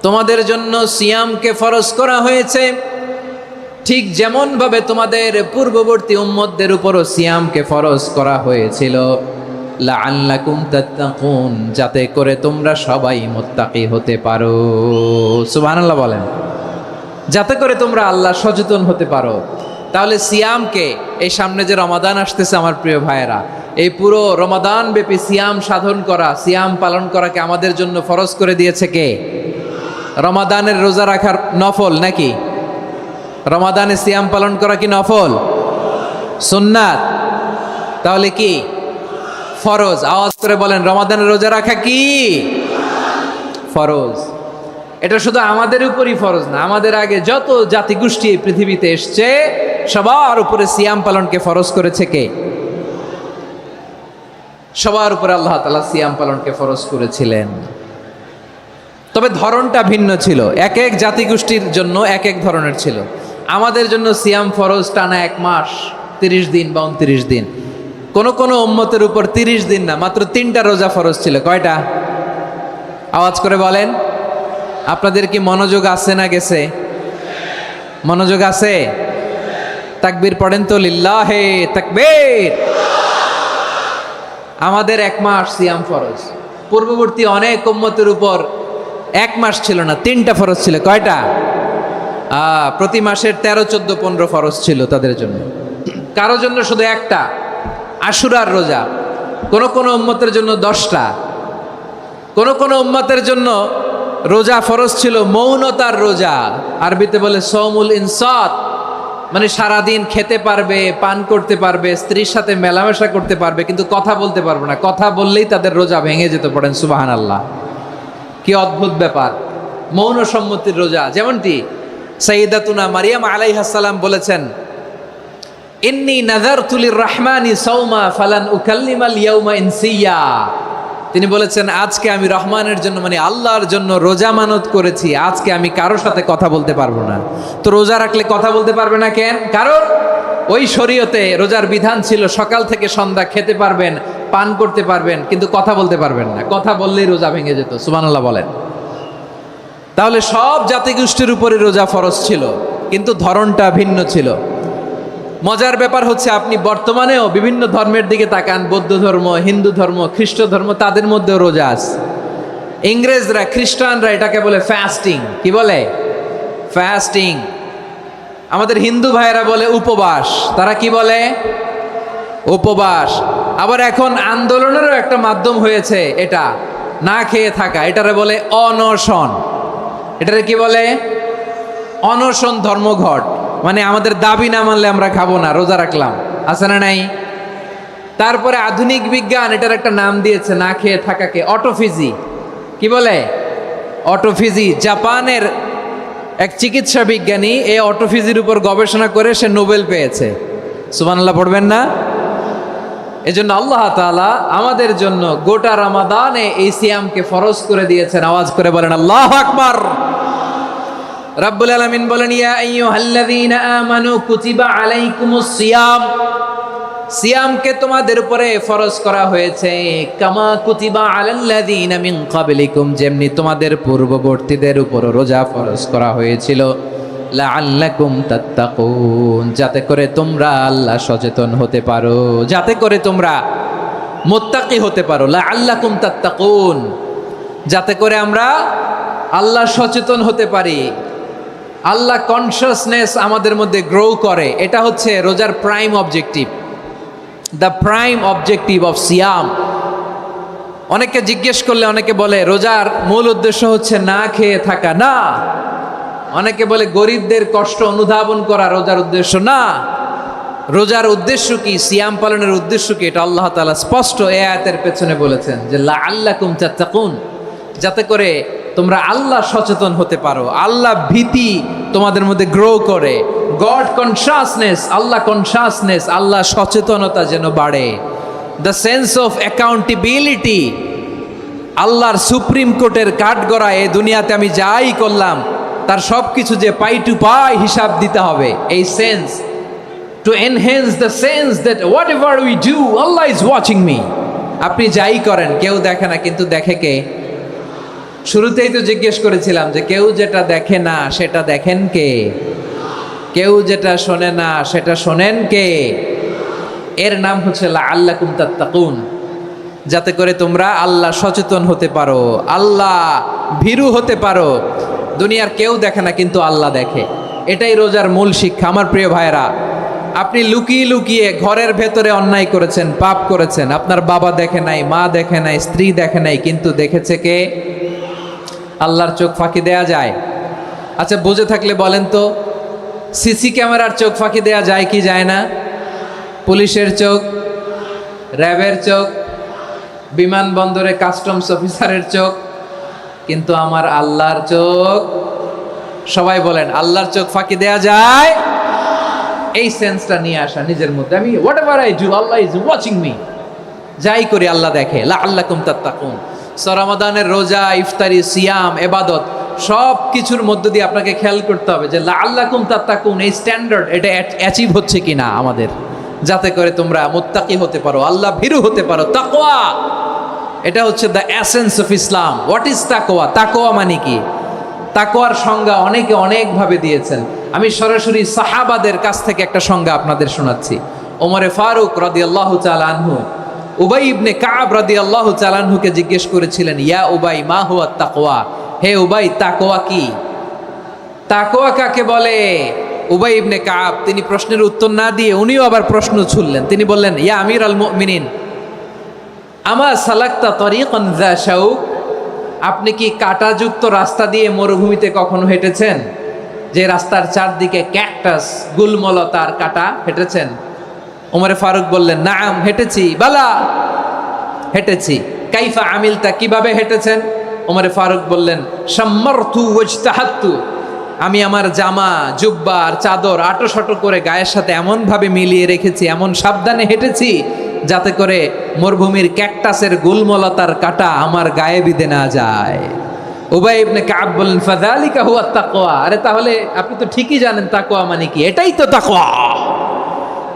Speaker 4: তোমাদের জন্য সিয়ামকে ফরজ করা হয়েছে, ঠিক যেমন ভাবে তোমাদের পূর্ববর্তী উম্মতদের উপরও সিয়ামকে ফরজ করা হয়েছিল, লাআল্লাকুম তাত্তাকুন, যাতে করে তোমরা সবাই মুত্তাকি হতে পারো। সুবহানাল্লাহ বলেন, যাতে করে তোমরা আল্লাহ সচেতন হতে পারো। তাহলে সিয়ামকে, এই সামনে যে রমাদান আসতেছে আমার প্রিয় ভাইয়েরা, এই পুরো রমাদান ব্যাপী সিয়াম সাধন করা, সিয়াম পালন করাকে আমাদের জন্য ফরজ করে দিয়েছে কে? রমাদানের রোজা রাখার নফল নাকি? রমাদানে সিয়াম পালন করা কি নফল? সুন্নাত? তাহলে কি ফরজ? আওয়াজ করে বলেন, রমাদানের রোজা রাখা কি ফরজ? এটা শুধু আমাদের উপরই ফরজ না, আমাদের আগে যত জাতিগোষ্ঠী এই পৃথিবীতে এসছে সবার উপরে সিয়াম পালনকে ফরজ করেছে কে? সবার উপরে আল্লাহ তাআলা সিয়াম পালনকে ফরজ করেছিলেন। তবে ধরনটা ভিন্ন ছিল, এক এক জাতিগোষ্ঠীর জন্য এক এক ধরনের ছিল। আমাদের জন্য সিয়াম ফরজ টানা 1 মাস 30 দিন বা 29 দিন। কোন কোন উম্মতের উপর 30 দিন না, মাত্র 3টা রোজা ফরজ ছিল। কয়টা? আওয়াজ করে বলেন। আপনাদের কি মনোযোগ আছে না গেছে? মনোযোগ আছে? তাকবীর পড়েন তো, লিল্লাহে তাকবীর। আমাদের 1 মাস সিয়াম ফরজ। পূর্ববর্তী অনেক উম্মতের উপর 1 মাস ছিল না, 3টা ফরজ ছিল। কয়টা? প্রতি মাসের 13, 14, 15 ফরজ ছিল তাদের জন্য। কারো জন্য শুধু একটা, আশুরার রোজা। কোন কোন উম্মতের জন্য 10টা। কোন কোন উম্মতের জন্য রোজা ফরজ ছিল মৌনতার রোজা, আরবিতে বলে সৌমুল ইনসাত, মানে সারাদিন খেতে পারবে, পান করতে পারবে, স্ত্রীর সাথে মেলামেশা করতে পারবে, কিন্তু কথা বলতে পারবে না। কথা বললেই তাদের রোজা ভেঙে যেত। পড়েন সুবহানাল্লাহ। কি অদ্ভুত ব্যাপার! মৌন সম্মতির রোজা। যেমনটি সাইয়্যিদাতুনা মারিয়াম আলাইহিস সালাম বলেছেন, ইন্নী নাযারতু লির-রাহমানি সাওমা ফালান উকাল্লিমাল ইয়াওমা ইনসিয়া। তিনি বলেছেন, আজকে আমি রহমানের জন্য, মানে আল্লাহর জন্য রোজা মানত করেছি, আজকে আমি কারোর সাথে কথা বলতে পারবো না। তো রোজা রাখলে কথা বলতে পারবে না কেন? কারণ ওই শরীয়তে রোজার বিধান ছিল সকাল থেকে সন্ধ্যা খেতে পারবেন, পান করতে পারবেন, কিন্তু কথা বলতে পারবেন না। কথা বললেই রোজা ভেঙে যেত। সুবহানাল্লাহ বলেন। তাহলে সব জাতিগোষ্ঠীর উপরে রোজা ফরজ ছিল, কিন্তু ধরনটা ভিন্ন ছিল। মজার ব্যাপার হচ্ছে, আপনি বর্তমানেও বিভিন্ন ধর্মের দিকে তাকান, বৌদ্ধ ধর্ম, হিন্দু ধর্ম, খ্রিস্ট ধর্ম, তাদের মধ্যেও রোজা আছে। ইংরেজরা, খ্রিস্টানরা এটাকে বলে ফাস্টিং। কি বলে? ফাস্টিং। আমাদের হিন্দু ভাইয়েরা বলে উপবাস। তারা কি বলে? উপবাস। আবার এখন আন্দোলনেরও একটা মাধ্যম হয়েছে এটা, না খেয়ে থাকা। এটারে বলে অনশন। এটারে কি বলে? অনশন ধর্মঘট। মানে আমাদের দাবি না মানলে আমরা খাবো না, রোজা রাখলাম। আছে না নাই? তারপরে আধুনিক বিজ্ঞান এটার একটা নাম দিয়েছে না খেয়ে থাকাকে, অটোফিজি। কি বলে? অটোফিজি। জাপানের এক চিকিৎসা বিজ্ঞানী এই অটোফিজির উপর গবেষণা করে সে নোবেল পেয়েছে। সুবহানাল্লাহ পড়বেন না? এজন্য আল্লাহ তাআলা আমাদের জন্য গোটা রমাদানে এই সিয়ামকে ফরজ করে দিয়েছেন। আওয়াজ করে বলেন আল্লাহু আকবার। রাব্বুল আলামিন বলেন, ইয়া আইয়ুহাল্লাযীনা আমানু কুতিবা আলাইকুমুস সিয়াম। সিয়ামকে তোমাদের উপরে ফরজ করা হয়েছে, কামা কুতিবা আলাল্লাযীনা মিন ক্বাবলিকুম, যেমনি তোমাদের পূর্ববর্তীদের উপর রোজা ফরজ করা হয়েছিল, লাআল্লাকুম তাত্তাকুন, যাতে করে তোমরা আল্লাহ সচেতন হতে পারো, যাতে করে তোমরা মুত্তাকি হতে পারো। লাআল্লাকুম তাত্তাকুন, যাতে করে আমরা আল্লাহ সচেতন হতে পারি, আল্লাহ কনসিয়াসনেস আমাদের মধ্যে গ্রো করে। এটা হচ্ছে রোজার prime objective, the prime objective of সিয়াম। অনেকে জিজ্ঞেস করলে অনেকে বলে রোজার মূল উদ্দেশ্য হচ্ছে না খেয়ে থাকা। না। অনেকে বলে গরিবদের কষ্ট অনুধাবন করা রোজার উদ্দেশ্য। না। রোজার উদ্দেশ্য কি, সিয়াম পালনের উদ্দেশ্য কি, এটা আল্লাহ তাআলা স্পষ্ট এই আয়াতের পেছনে বলেছেন যে লাআল্লাকুম তাত্তাকুন, যাতে করে তোমরা আল্লাহ সচেতন হতে পারো, আল্লাহ ভীতি তোমাদের মধ্যে গ্রো করে, গড কনসিয়াসনেস, আল্লাহ কনসিয়াসনেস, আল্লাহ সচেতনতা যেন বাড়ে, দ্য সেন্স অফ অ্যাকাউন্টেবিলিটি
Speaker 1: আল্লাহর সুপ্রিম কোর্টের কাঠগড়া এই দুনিয়াতে আমি যাই করলাম তার সব কিছু যে পাই টু পাই হিসাব দিতে হবে, এই sense, to enhance the sense that what ever we do Allah is watching me. আপনি যাই করেন কেউ দেখে না, কিন্তু দেখে কে? শুরুতেই তো জিজ্ঞেস করেছিলাম যে কেউ যেটা দেখে না সেটা দেখেন কে? কেউ যেটা শোনে না সেটা শোনেন কে? এর নাম হচ্ছে লাআল্লাকুম তাত্তাকুন, যাতে করে তোমরা আল্লাহ সচেতন হতে পারো, আল্লাহ ভীরু হতে পারো। দুনিয়ার কেউ দেখে না, কিন্তু আল্লাহ দেখে। এটাই রোজার মূল শিক্ষা। আমার প্রিয় ভাইরা, আপনি লুকিয়ে লুকিয়ে ঘরের ভেতরে অন্যায় করেছেন, পাপ করেছেন, আপনার বাবা দেখে নাই, মা দেখে নাই, স্ত্রী দেখে নাই, কিন্তু দেখেছে কে? আল্লাহর চোখ ফাঁকি দেয়া যায়? আচ্ছা, বুঝে থাকলে বলেন তো, সিসি ক্যামেরার চোখ ফাঁকি দেয়া যায় কি যায় না? পুলিশের চোখ, র্যাবের চোখ, বিমানবন্দরে কাস্টমস অফিসারের চোখ, কিন্তু আমার আল্লাহর চোখ? সবাই বলেন, আল্লাহর চোখ ফাঁকি দেয়া যায়? এই সেন্সটা নিয়ে আসা নিজের মধ্যে, আমি what ever I do Allah is watching me, যাই করি আল্লাহ দেখে। লাআল্লাকুম তাত্তাকুন। রমাদানের রোজা, ইফতারি, সিয়াম, ইবাদত সব কিছুর মধ্য দিয়ে আপনাকে খেয়াল করতে হবে যে লাআল্লাকুম তাত্তাকুন এই স্ট্যান্ডার্ড এটা অ্যাচিভ হচ্ছে কিনা আমাদের, যাতে করে তোমরা মুত্তাকি হতে পারো, আল্লাহ ভীরু হতে পারো। তাকওয়া, এটা হচ্ছে the essence of Islam. What is তাকওয়া? তাকওয়া মানে কি? তাকওয়ার সংজ্ঞা অনেকে অনেকভাবে দিয়েছেন। আমি সরাসরি সাহাবাদের কাছ থেকে একটা সংজ্ঞা আপনাদের শোনাচ্ছি। ওমরে ফারুক রাদিয়াল্লাহু তাআলা আনহু উবাই ইবনে কাব রাদিয়াল্লাহু তাআলা আনহুকে জিজ্ঞেস করেছিলেন, ইয়া উবাই মা হুয়া তাকওয়া? হে উবাই, তাকওয়া কি? তাকওয়া কাকে বলে? উবাই ইবনে কাব তিনি প্রশ্নের উত্তর না দিয়ে উনিও আবার প্রশ্ন ছুড়লেন। তিনি বললেন, ইয়া আমির আল মুমিনিন, আমা সালাকতা তরিকান যা শাউক? আপনি কি কাঁটাযুক্ত রাস্তা দিয়ে মরুভূমিতে কখনো হেঁটেছেন? যে রাস্তার চারদিকে ক্যাকটাস, গুলমলতার কাঁটা, হেঁটেছেন? ওমরে ফারুক বললেন, নাম, হেঁটেছি। বালা, হেঁটেছি। কাইফা আমিলতা, কিভাবে হেঁটেছেন? ওমরে ফারুক বললেন, শাম্মারতু ওয়াজতাহাত্তু, আমি আমার জামা, জুব্বা আর চাদর আটোসাটো করে গায়ের সাথে এমনভাবে মিলিয়ে রেখেছি, এমন সাবধানে হেঁটেছি যাতে করে মরুভূমির ক্যাকটাসের গুলমলতার কাঁটা আমার গায়ে বিঁধে না যায়। উবাই ইবনে কাব বললেন, ফাযালিকা হুয়া তাকওয়া। আরে তাহলে আপনি তো ঠিকই জানেন তাকওয়া মানে কি, এটাই তো তাকওয়া।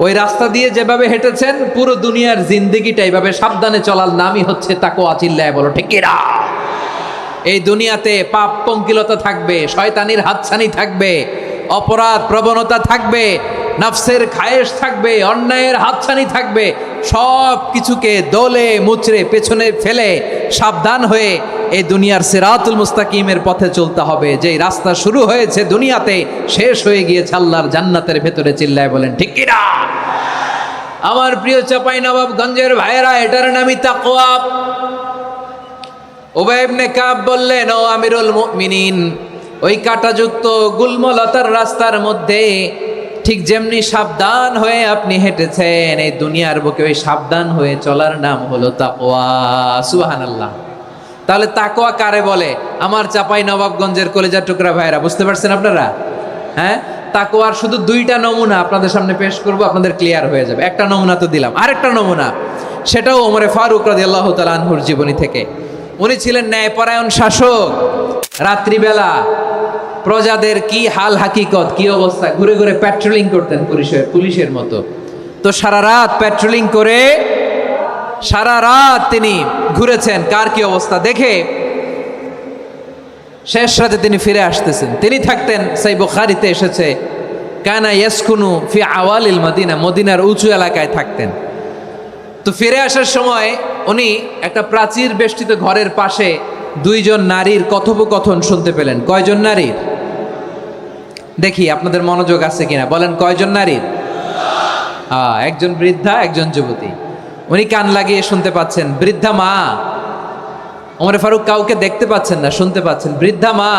Speaker 1: ওই রাস্তা দিয়ে যেভাবে হেঁটেছেন, পুরো দুনিয়ার জিন্দেগিটা এইভাবে সাবধানে চলার নামই হচ্ছে তাকওয়া। চিল্লায় বলো ঠিক কিনা? এই দুনিয়াতে পাপ পঙ্কিলতা থাকবে, শয়তানির হাতছানি থাকবে, অপরাধ প্রবণতা থাকবে, নফসের খায়েশ থাকবে, অন্যায়ের হাতছানি থাকবে। সব কিছুকে দোলে মুচড়ে পেছনে ফেলে সাবধান হয়ে এই দুনিয়ার সিরাতুল মুস্তাকিমের পথে চলতে হবে। যেই রাস্তা শুরু হয়েছে দুনিয়াতে, শেষ হয়ে গিয়েছে আল্লাহর জান্নাতের ভেতরে। চিল্লায় বলেন ঠিক কিনা? আমার প্রিয় চাঁপাইনবাবগঞ্জের ভাইয়েরা, এটার নামই তাকওয়া। উবাই ইবনে কাব বললেন, ও আমিরুল মুমিনিন, ওই কাঁটাযুক্ত গুলমলতার রাস্তার মধ্যে ঠিক যেমনি সাবধান হয়ে আপনি হেঁটেছেন, এই দুনিয়ার বুকে ওই সাবধান হয়ে চলার নাম হলো তাকওয়া। সুবহানাল্লাহ। তাহলে তাকওয়া কারে বলে? আমার চাঁপাইনবাবগঞ্জের কলেজার টুকরা ভাইয়েরা, বুঝতে পারছেন আপনারা? হ্যাঁ, তাকওয়ার শুধু দুইটা নমুনা আপনাদের সামনে পেশ করব, আপনাদের ক্লিয়ার হয়ে যাবে। একটা নমুনা তো দিলাম, আরেকটা নমুনা, সেটাও ওমরে ফারুক রাদিয়াল্লাহু তাআলা আনহুর জীবনী থেকে। উনি ছিলেন ন্যায়পরায়ণ শাসক। রাত্রিবেলা প্রজাদের কি হাল হাকিকত, কি অবস্থা, ঘুরে ঘুরে প্যাট্রোলিং করতেন পুলিশের মতো। তো সারা রাত প্যাট্রোলিং করে সারা রাত তিনি ঘুরেছেন কার কি অবস্থা দেখে। শেষ রাতে তিনি ফিরে আসতেছেন। তিনি থাকতেন, সেই বুখারীতে এসেছে, কানা ইয়াসকুনু ফি আওয়ালিল মদিনা, মদিনার উঁচু এলাকায় থাকতেন। তো ফিরে আসার সময় উনি একটা প্রাচীর বেষ্টিত ঘরের পাশে দুইজন নারীর কথোপকথন শুনতে পেলেন। কয়জন নারীর? দেখি আপনাদের মনোযোগ আছে কিনা, বলেন কয়জন নারীর? একজন বৃদ্ধা, একজন যুবতী। উনি কান লাগিয়ে শুনতে পাচ্ছেন। বৃদ্ধা মা, ওমর ফারুক কাউকে দেখতে পাচ্ছেন না, শুনতে পাচ্ছেন। বৃদ্ধা মা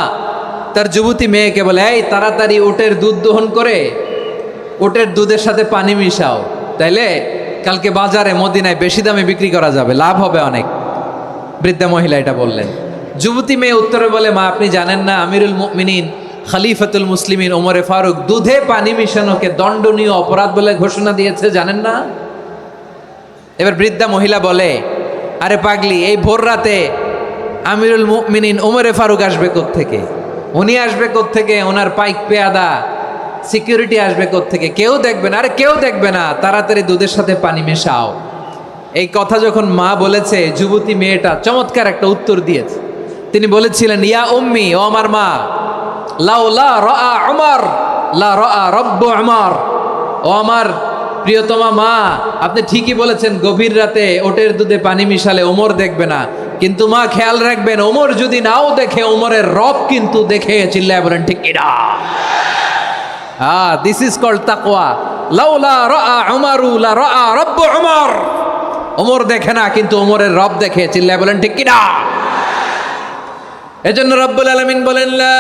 Speaker 1: তার যুবতী মেয়েকে বলে, এই তাড়াতাড়ি উটের দুধ দহন করে উটের দুধের সাথে পানি মিশাও, তাইলে কালকে বাজারে মদিনায় বেশি দামে বিক্রি করা যাবে, লাভ হবে অনেক। বৃদ্ধা মহিলা এটা বললেন। যুবতী মেয়ে উত্তরে বলে, মা আপনি জানেন না আমিরুল মুমিনিন খলিফাতুল মুসলিমিন ওমরে ফারুক দুধে পানি মিশানোকে দণ্ডনীয় অপরাধ বলে ঘোষণা দিয়েছে, জানেন না? এবার বৃদ্ধা মহিলা বলে, আরে পাগলি, এই ভোর রাতে
Speaker 4: আমিরুল মুমিনিন ওমরে ফারুক আসবে থেকে? উনি আসবে থেকে? ওনার পাইক পেয়াদা সিকিউরিটি আসবে থেকে? কেউ দেখবে না। আরে কেউ দেখবে না, তাড়াতাড়ি দুধের সাথে পানি মেশাও। এই কথা যখন মা বলেছে, যুবতী মেয়েটা চমৎকার একটা উত্তর দিয়েছে। তিনি বলেছিলেন, ইয়া উম্মি, ও আমার মা, লাউলা রাআ উমর লা রাআ রব্বু উমর। ও আমার প্রিয়তমা মা, আপনি ঠিকই বলেছেন, গভীর রাতে ওটের দুধে পানি মিশালে ওমর দেখবে না, কিন্তু মা খেয়াল রাখবেন, ওমর যদি নাও দেখে, ওমরের রব কিন্তু দেখে। চিল্লায় বলেন ঠিক কিনা? দিস ইজ কল্ড তাকওয়া। লাউলা রাআ উমরু লা রাআ রব্বু উমর। ওমর দেখে না, কিন্তু ওমরের রব দেখে। চিল্লায় বলেন ঠিক কিনা? এজন্য রব্বুল আলামিন বলেন, লা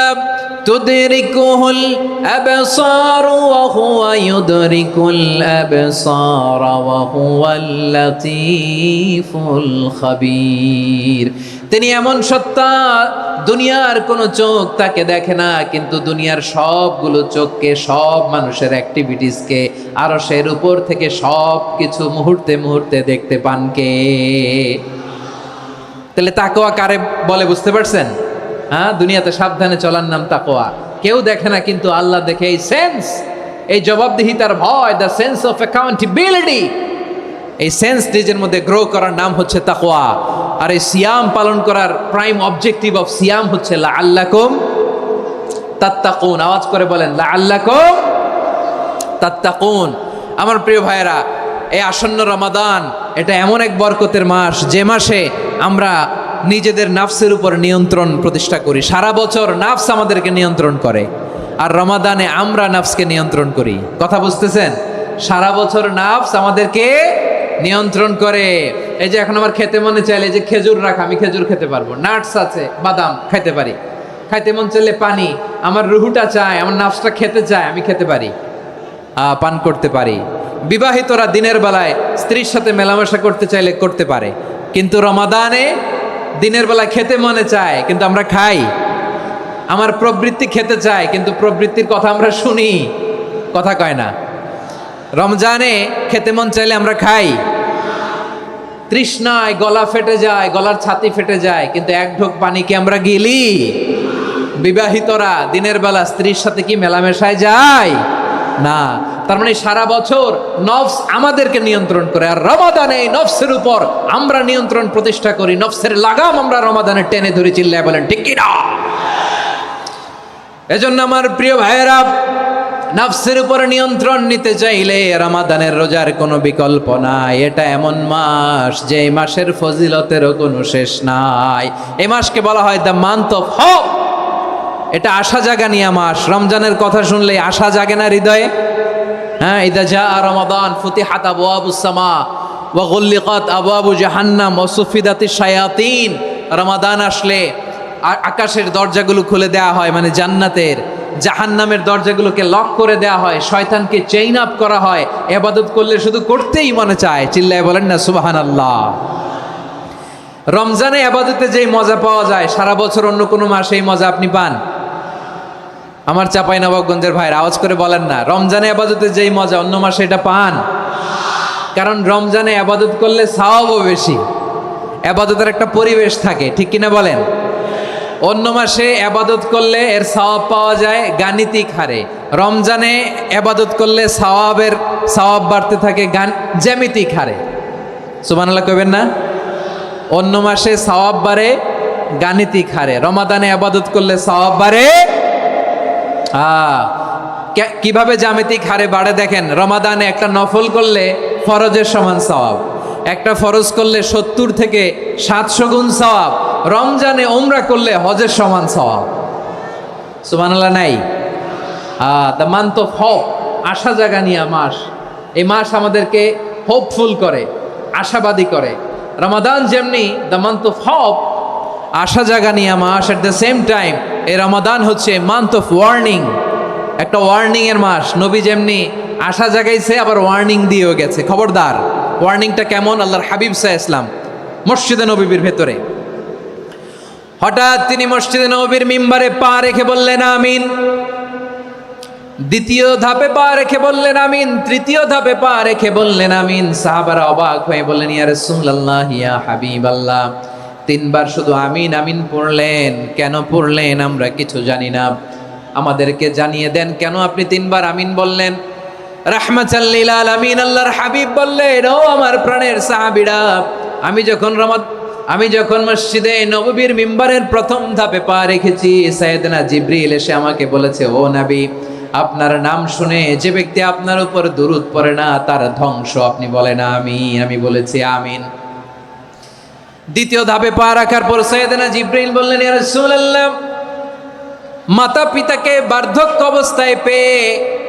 Speaker 4: তুদরিকুহুল আবসার ওয়া হুয়া ইউদরিকুল আবসার ওয়া হুয়াল লাতীফুল খাবীর। তিনি এমন সত্তা, দুনিয়ার কোনো চোখ তাকে দেখে না, কিন্তু দুনিয়ার সবগুলো চোখকে, সব মানুষের অ্যাক্টিভিটিসকে, আরশের উপর থেকে সব কিছু মুহূর্তে মুহূর্তে দেখতে পান কে? তাহলে তাকওয়া কারে বলে বুঝতে পারছেন? দুনিয়াতে সাবধানে চলার নাম তাকওয়া। কেউ দেখে না, কিন্তু আল্লাহ দেখে। এই সেন্স, এই জবাবদিহিতার ভয়, দ্য সেন্স অফ অ্যাকাউন্টেবিলিটি, এই সেন্স নিজের মধ্যে গ্রো করার নাম হচ্ছে তাকওয়া। আর এই সিয়াম পালন করার প্রাইম অবজেক্টিভ অফ সিয়াম হচ্ছে লাআল্লাকুম তাত্তাকুন। আওয়াজ করে বলেন, লাআল্লাকুম তাত্তাকুন। আমার প্রিয় ভাইয়েরা, এই আসন্ন রমাদান, এটা এমন এক বরকতের মাস, যে মাসে আমরা নিজেদের নাফসের উপর নিয়ন্ত্রণ প্রতিষ্ঠা করি। সারা বছর নাফস আমাদেরকে নিয়ন্ত্রণ করে, আর রমাদানে আমরা নাফসকে নিয়ন্ত্রণ করি। কথা বুঝতেছেন? সারা বছর নাফস আমাদেরকে নিয়ন্ত্রণ করে। এই যে এখন আমার খেতে মনে চাইলে যে খেজুর রাখা, আমি খেজুর খেতে পারবো। নাটস আছে, বাদাম খাইতে পারি। খাইতে মন চাইলে পানি, আমার রুহুটা চায়, আমার নাফসটা খেতে চায়, আমি খেতে পারি, পান করতে পারি। বিবাহিতরা দিনের বেলায় স্ত্রীর সাথে মেলামেশা করতে চাইলে করতে পারে, কিন্তু রমাদানে দিনের বেলায় খেতে মনে চায়, কিন্তু আমরা খাই। আমার প্রবৃত্তি খেতে চায়, কিন্তু প্রবৃত্তির কথা আমরা শুনি, কথা কয় না। রমজানে খেতে মন চাইলে আমরা খাই, তৃষ্ণায় গলা ফেটে যায়, গলার ছাতি ফেটে যায়, কিন্তু এক ঢোক পানি কি আমরা গিলি? বিবাহিতরা দিনের বেলা স্ত্রীর সাথে কি মেলামেশায় যায় না? তার মানে সারা বছর নফস আমাদেরকে নিয়ন্ত্রণ করে, আর রমাদানে এই নফসের উপর আমরা নিয়ন্ত্রণ প্রতিষ্ঠা করি। নফসের লাগাম আমরা রমাদানে টেনে ধরে। চিল্লায় বলেন ঠিক কি না? এজন্য আমার প্রিয় ভাইয়েরা, নফসের উপর নিয়ন্ত্রণ নিতে চাইলে রমাদানের রোজার কোনো বিকল্প নাই। এটা এমন মাস, যে মাসের ফজিলতেরও কোনো শেষ নাই। এই মাসকে বলা হয় দ্য মান্থ অফ হোপ। এটা আশা জাগানিয়া মাস। রমজানের কথা শুনলে আশা জাগে না হৃদয়ে? ইদা জাআ রমাদান ফুতিহাত আবওয়াবুস সামা ওয়া গুল্লিকাত আবওয়াবু জাহান্নাম ওয়া সুফিদাতিশ শায়াতিন। রমাদান আসলে আকাশের দরজাগুলো খুলে দেওয়া হয়, মানে জান্নাতের। জাহান্নামের দরজাগুলোকে লক করে দেওয়া হয়, শয়তানকে চেইন আপ করা হয়। ইবাদত করলে শুধু করতেই মনে চায়। চিল্লায় বলেন না সুবহানাল্লাহ। রমজানে ইবাদতে যেই মজা পাওয়া যায়, সারা বছর অন্য কোনো মাসে এই মজা আপনি পান? আমার চাঁপাইনবাবগঞ্জের ভাইরা আওয়াজ করে বলেন না, রমজানে ইবাদতে যেই মজা অন্য মাসে এটা পান? কারণ রমজানে ইবাদত করলে সওয়াবও বেশি, ইবাদতের একটা পরিবেশ থাকে, ঠিক কিনা বলেন? অন্য মাসে ইবাদত করলে এর সওয়াব পাওয়া যায় গাণিতিক হারে, রমজানে ইবাদত করলে সওয়াব বাড়তে থাকে জ্যামিতিক হারে। সুবহানাল্লাহ কইবেন না? অন্য মাসে সওয়াব বাড়ে গাণিতিক হারে, রমাদানে ইবাদত করলে সওয়াব বাড়ে কিভাবে জ্যামিতিক হারে বাড়ে দেখেন। রমাদানে একটা নফল করলে ফরজের সমান সওয়াব, একটা ফরজ করলে 70 থেকে 700 গুণ সওয়াব। রমজানে উমরা করলে হজের সমান সওয়াব। সুবহানাল্লাহ নাই? দ্য মান্থ অফ হোপ, আশা জাগানিয়া মাস। এই মাস আমাদেরকে হোপফুল করে, আশাবাদী করে। রমাদান যেমনি দ্য মান্থ অফ হোপ, আশা জাগানিয়া মাস, এট দ্য সেম টাইম এই রমাদান হচ্ছে মান্থ অফ ওয়ার্নিং, একটা ওয়ার্নিং এর মাস। নবী যেমনি আশা জাগাইছে, আবার ওয়ার্নিং দিয়েও গেছে, খবরদার। ওয়ার্নিংটা কেমন? আল্লাহর হাবিব সাল্লাল্লাহু আলাইহি ওয়াসাল্লাম মসজিদে নববীর ভেতরে, হঠাৎ তিনি মসজিদে নববীর মিম্বারে পা রেখে বললেন আমিন। দ্বিতীয় ধাপে পা রেখে বললেন আমিন, তৃতীয় ধাপে পা রেখে বললেন আমিন। সাহাবারা অবাক হয়ে বললেন, ইয়া রাসূলুল্লাহ, ইয়া হাবিবাল্লাহ, তিনবার শুধু আমিন আমিন পড়লেন। কেন পড়লেন আমরা কিছু জানি না, আমাদেরকে জানিয়ে দেন কেন আপনি তিনবার আমিন বললেন। রাহমাতাল লিল আলামিন আল্লাহর হাবিব বললেন, ও আমার প্রাণের সাহাবীরা, আমি যখন মসজিদে নববীর মিম্বারের প্রথম ধাপে পা রেখেছি, সাইয়েদনা জিবরিল এসে আমাকে বলেছে, ও নবী, আপনার নাম শুনে যে ব্যক্তি আপনার উপর দুরূদ পড়ে না তার ধ্বংস। আপনি বলেন আমিন। আমি বলেছি আমিন। দ্বিতীয় ধাপে পা রাখার পর সাইয়েদনা জিবরিল বললেন, ইয়া রাসূলুল্লাহ, মাতা পিতাকে বার্ধক্য অবস্থায় পেয়ে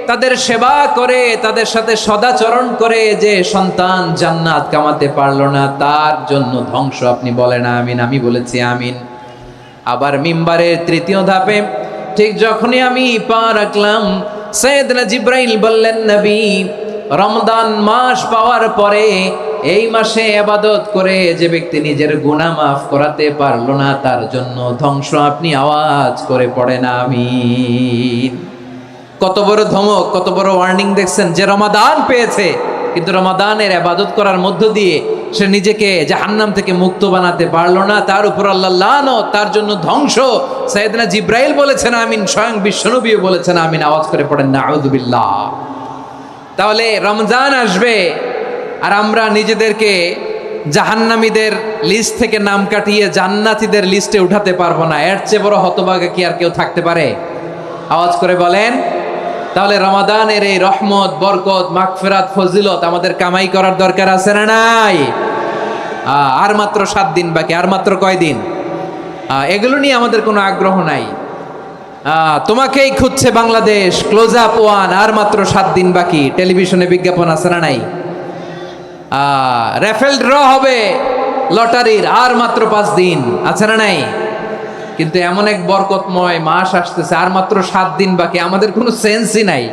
Speaker 4: তাদের সেবা করে তাদের সাথে সদাচরণ করে যে সন্তান জান্নাত কামাতে পারলো না তার জন্য ধ্বংস। আপনি বলেন আমিন। আমি বলেছি আমিন। আবার মিম্বারের তৃতীয় ধাপে ঠিক যখনই আমি পা রাখলাম, সাইয়েদনা জিবরাইল বললেন, নবী, রমজান মাস পাওয়ার পরে এই মাসে ইবাদত করে যে ব্যক্তি নিজের গুনাহ মাফ করাতে পারলো না তার জন্য ধ্বংস। আপনি আওয়াজ করে পড়েন আমিন। কত বড় ধমক, কত বড় ওয়ার্নিং দেখছেন, যে রমাদান পেয়েছে কিন্তু রমাদানের ইবাদত করার মধ্য দিয়ে সে নিজেকে জাহান্নাম থেকে মুক্ত বানাতে পারলো না, তার উপর আল্লাহ লানত, তার জন্য ধ্বংস। সাইয়েদনা জিবরাইল বলেছেন আমিন, স্বয়ং বিশ্বনবীও বলেছেন আমিন। আওয়াজ করে পড়েন নাউযুবিল্লাহ। তাহলে রমজান আসবে আর আমরা নিজেদেরকে জাহান্নামীদের লিস্ট থেকে নাম কাটিয়ে জান্নাতীদের লিস্টে উঠাতে পারবো না। এর চেয়ে বড় হতভাগা কি আর কেউ থাকতে পারে? আওয়াজ করে বলেন। তাহলে রমাদানের এই রহমত, বরকত, মাগফিরাত, ফজিলত আমাদের কামাই করার দরকার আছে না নাই? আর মাত্র 7 দিন বাকি। আর মাত্র কয় দিন? এগুলো নিয়ে আমাদের কোনো আগ্রহ নাই। তোমাকেই খুঁজছে বাংলাদেশ, ক্লোজ আপ ওয়ান, আর মাত্র 7 দিন বাকি। টেলিভিশনে বিজ্ঞাপন আছে না নাই? রেফেল ড্র হবে লটারির, আর মাত্র 5 দিন, আছে না নাই? কিন্তু এমন এক বরকতময় মাস আসতেছে, আর মাত্র 7 দিন বাকি। আমাদের কোনো সেন্সই নাই,